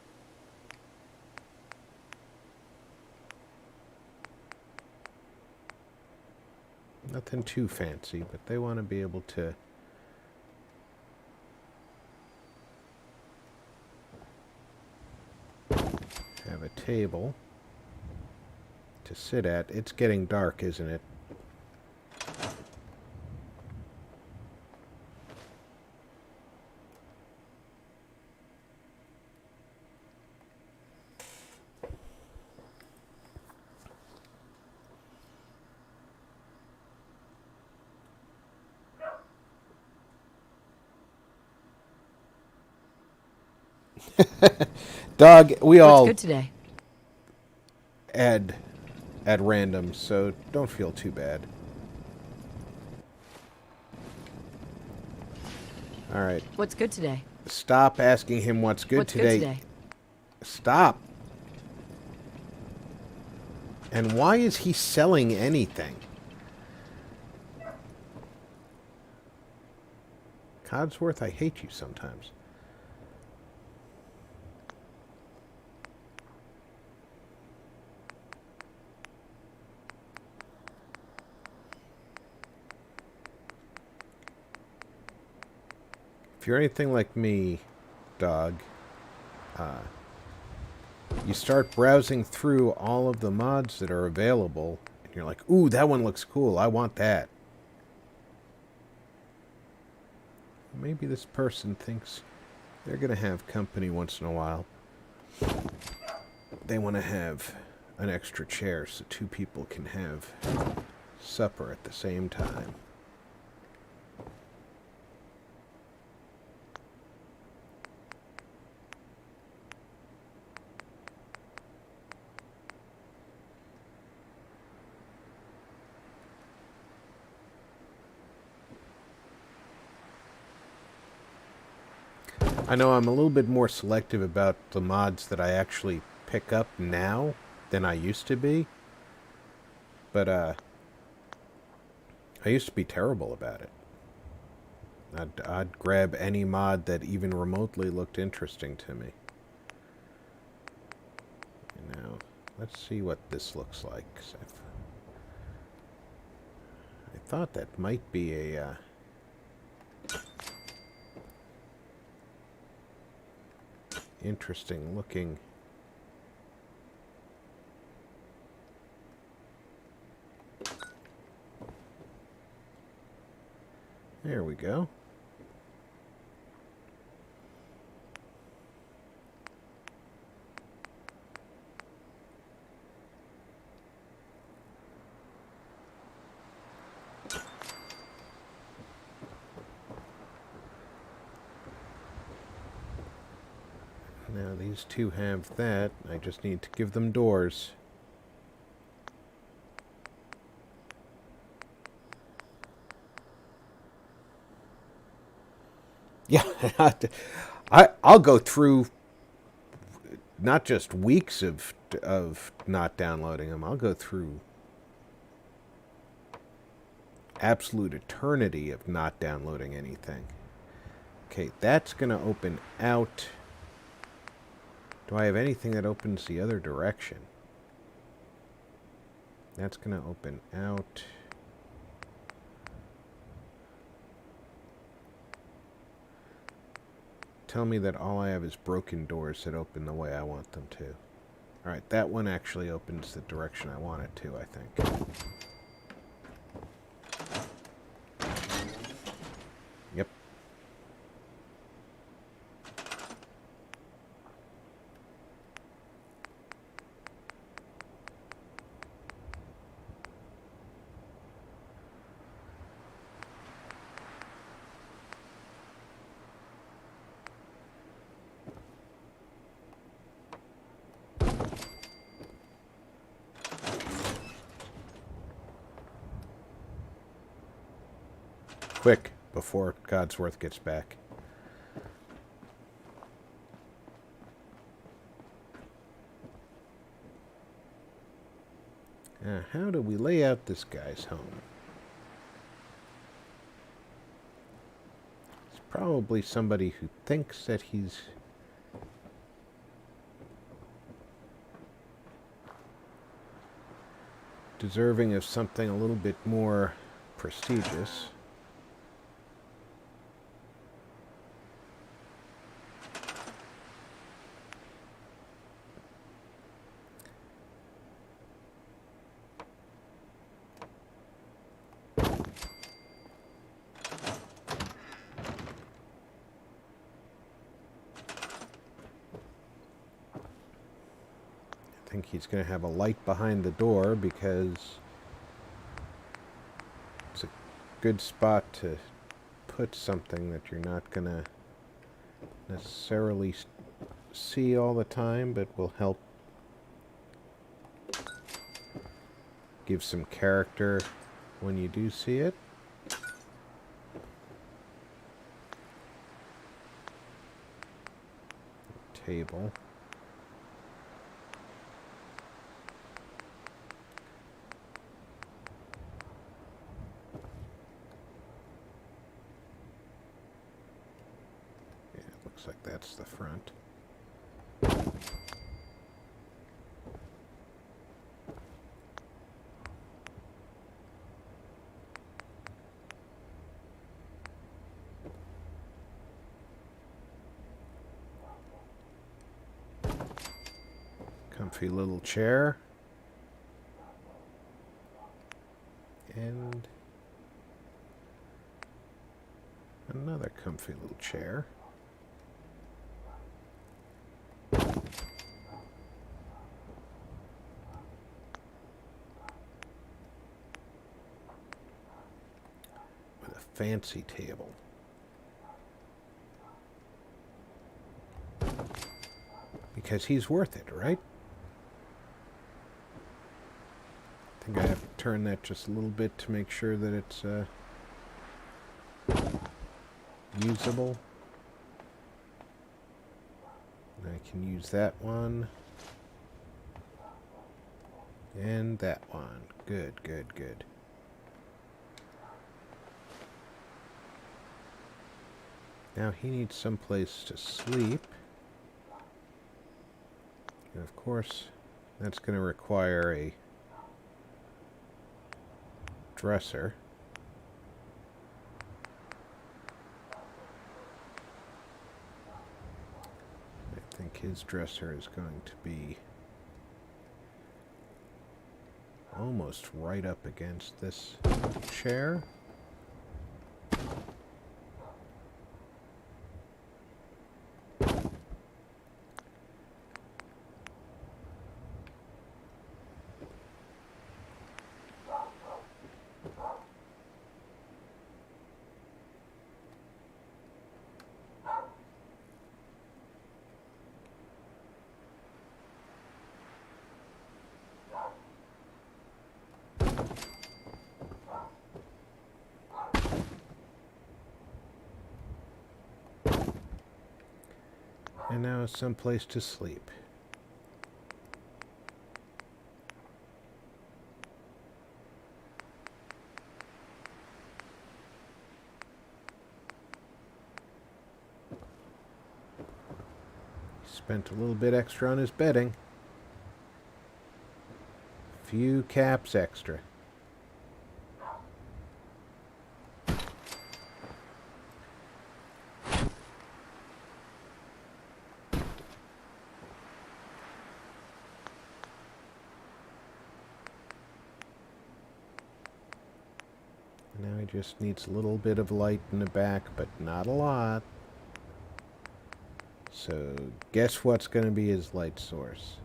Nothing too fancy, but they want to be able to have a table to sit at. It's getting dark, isn't it? Dog, we What's all good today? add at random, so don't feel too bad. Alright. What's good today? Stop asking him what's good What's good today. today? Stop. And why is he selling anything? Codsworth, I hate you sometimes. If you're anything like me, dog, you start browsing through all of the mods that are available, and you're like, ooh, that one looks cool, I want that. Maybe this person thinks they're going to have company once in a while. They want to have an extra chair so two people can have supper at the same time. I know I'm a little bit more selective about the mods that I actually pick up now than I used to be. But, I used to be terrible about it. I'd grab any mod that even remotely looked interesting to me. Now, let's see what this looks like. I thought that might be a, interesting looking. There we go. Now these two have that. I just need to give them doors. Yeah, I'll go through not just weeks of not downloading them. I'll go through absolute eternity of not downloading anything. Okay, that's going to open out. Do I have anything that opens the other direction? That's going to open out. Tell me that all I have is broken doors that open the way I want them to. Alright, that one actually opens the direction I want it to, I think. Yep. Quick, before Codsworth gets back. How do we lay out this guy's home? It's probably somebody who thinks that he's deserving of something a little bit more prestigious. I think he's going to have a light behind the door because it's a good spot to put something that you're not going to necessarily see all the time, but will help give some character when you do see it. Table. Yeah, looks like that's the front. Comfy little chair. And another comfy little chair. With a fancy table. Because he's worth it, right? I think I have to turn that just a little bit to make sure that it's usable. And I can use that one. And that one. Good, good, good. Now he needs some place to sleep. And of course, that's going to require a dresser. I think his dresser is going to be almost right up against this chair. And now someplace to sleep. He spent a little bit extra on his bedding. Few caps extra. Now he just needs a little bit of light in the back, but not a lot. So guess what's going to be his light source?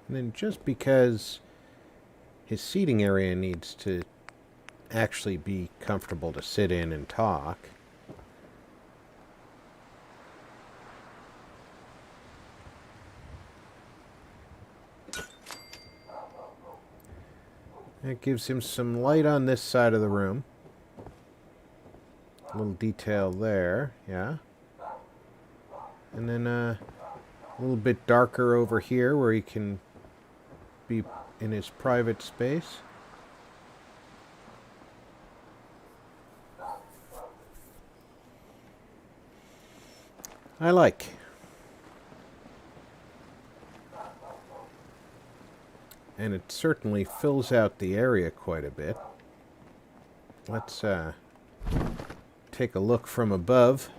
And then just because his seating area needs to actually be comfortable to sit in and talk, that gives him some light on this side of the room. A little detail there, yeah. And then a little bit darker over here where he can be in his private space. I like. And it certainly fills out the area quite a bit. Let's take a look from above.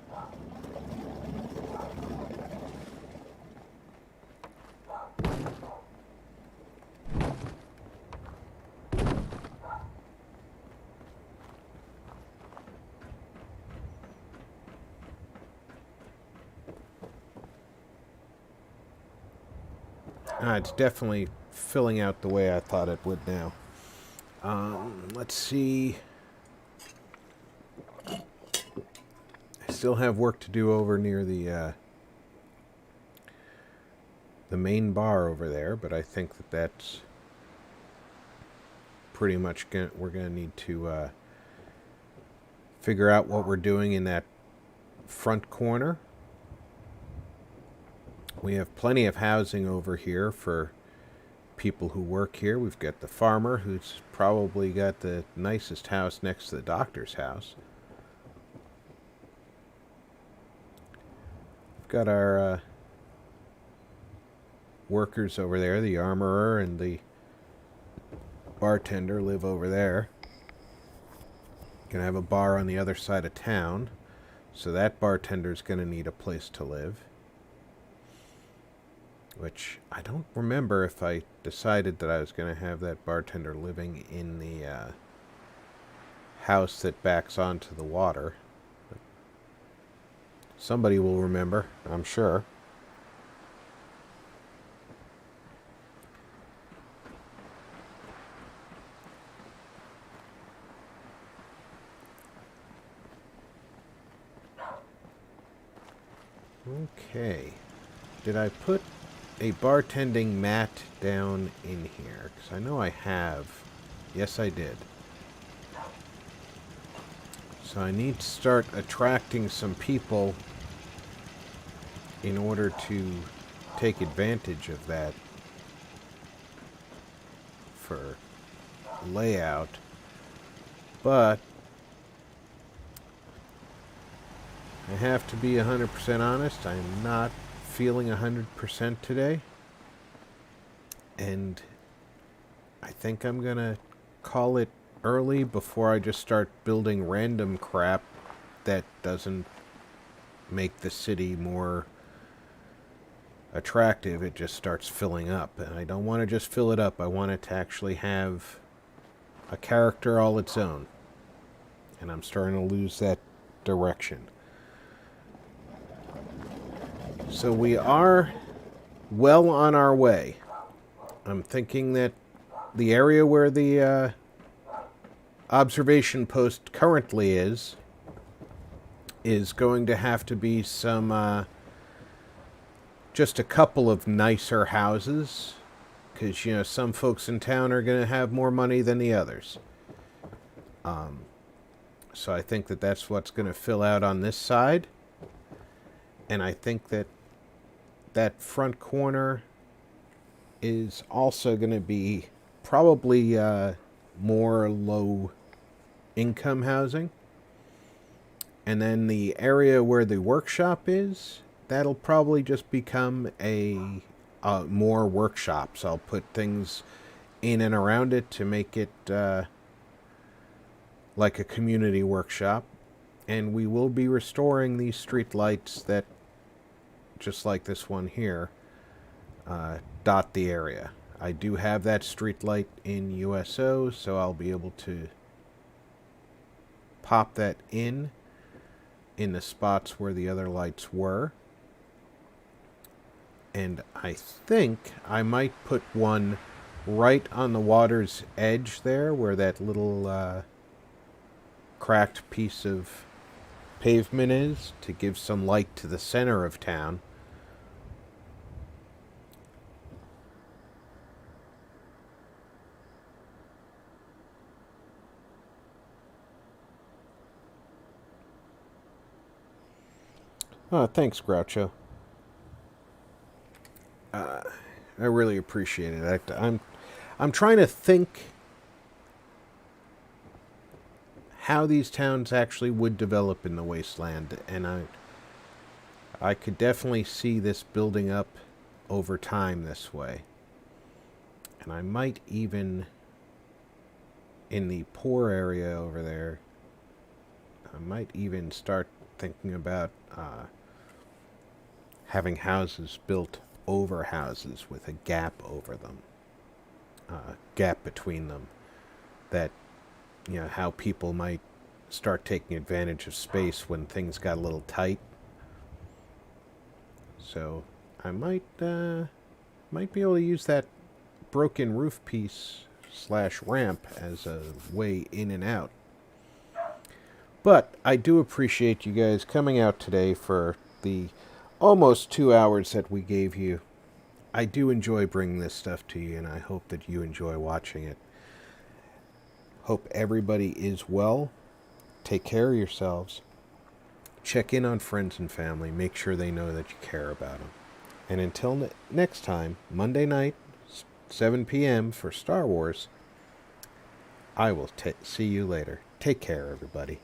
It's definitely filling out the way I thought it would now. Let's see. I still have work to do over near the main bar over there, but I think that that's pretty much we're gonna need to figure out what we're doing in that front corner. We have plenty of housing over here for people who work here. We've got the farmer, who's probably got the nicest house next to the doctor's house. We've got our workers over there. The armorer and the bartender live over there. Gonna have a bar on the other side of town, so that bartender's gonna need a place to live. Which I don't remember if I decided that I was gonna have that bartender living in the house that backs onto the water. But somebody will remember, I'm sure. Okay. Did I put a bartending mat down in here? Because I know I have. Yes, I did. So I need to start attracting some people in order to take advantage of that for layout. But I have to be 100% honest. I'm not feeling 100% today. And I think I'm going to call it early before I just start building random crap that doesn't make the city more attractive. It just starts filling up. And I don't want to just fill it up. I want it to actually have a character all its own. And I'm starting to lose that direction. So we are well on our way. I'm thinking that the area where the observation post currently is going to have to be some just a couple of nicer houses, because, you know, some folks in town are going to have more money than the others. So I think that that's what's going to fill out on this side. And I think that that front corner is also going to be probably more low income housing. And then the area where the workshop is, that'll probably just become a more workshops. I'll put things in and around it to make it like a community workshop. And we will be restoring these street lights that, just like this one here, dot the area. I do have that street light in USO, so I'll be able to pop that in the spots where the other lights were. And I think I might put one right on the water's edge there, where that little cracked piece of pavement is, to give some light to the center of town. Oh, thanks, Groucho. I really appreciate it. I'm trying to think how these towns actually would develop in the wasteland, and I could definitely see this building up over time this way. And I might even, in the poor area over there, I might even start thinking about having houses built over houses with a gap over them, gap between them, that, you know, how people might start taking advantage of space when things got a little tight. So I might be able to use that broken roof piece stairs/ramp as a way in and out. But I do appreciate you guys coming out today for the almost 2 hours that we gave you. I do enjoy bringing this stuff to you, and I hope that you enjoy watching it. Hope everybody is well. Take care of yourselves. Check in on friends and family. Make sure they know that you care about them. And until next time, Monday night, 7 p.m. for Star Wars, I will see you later. Take care, everybody.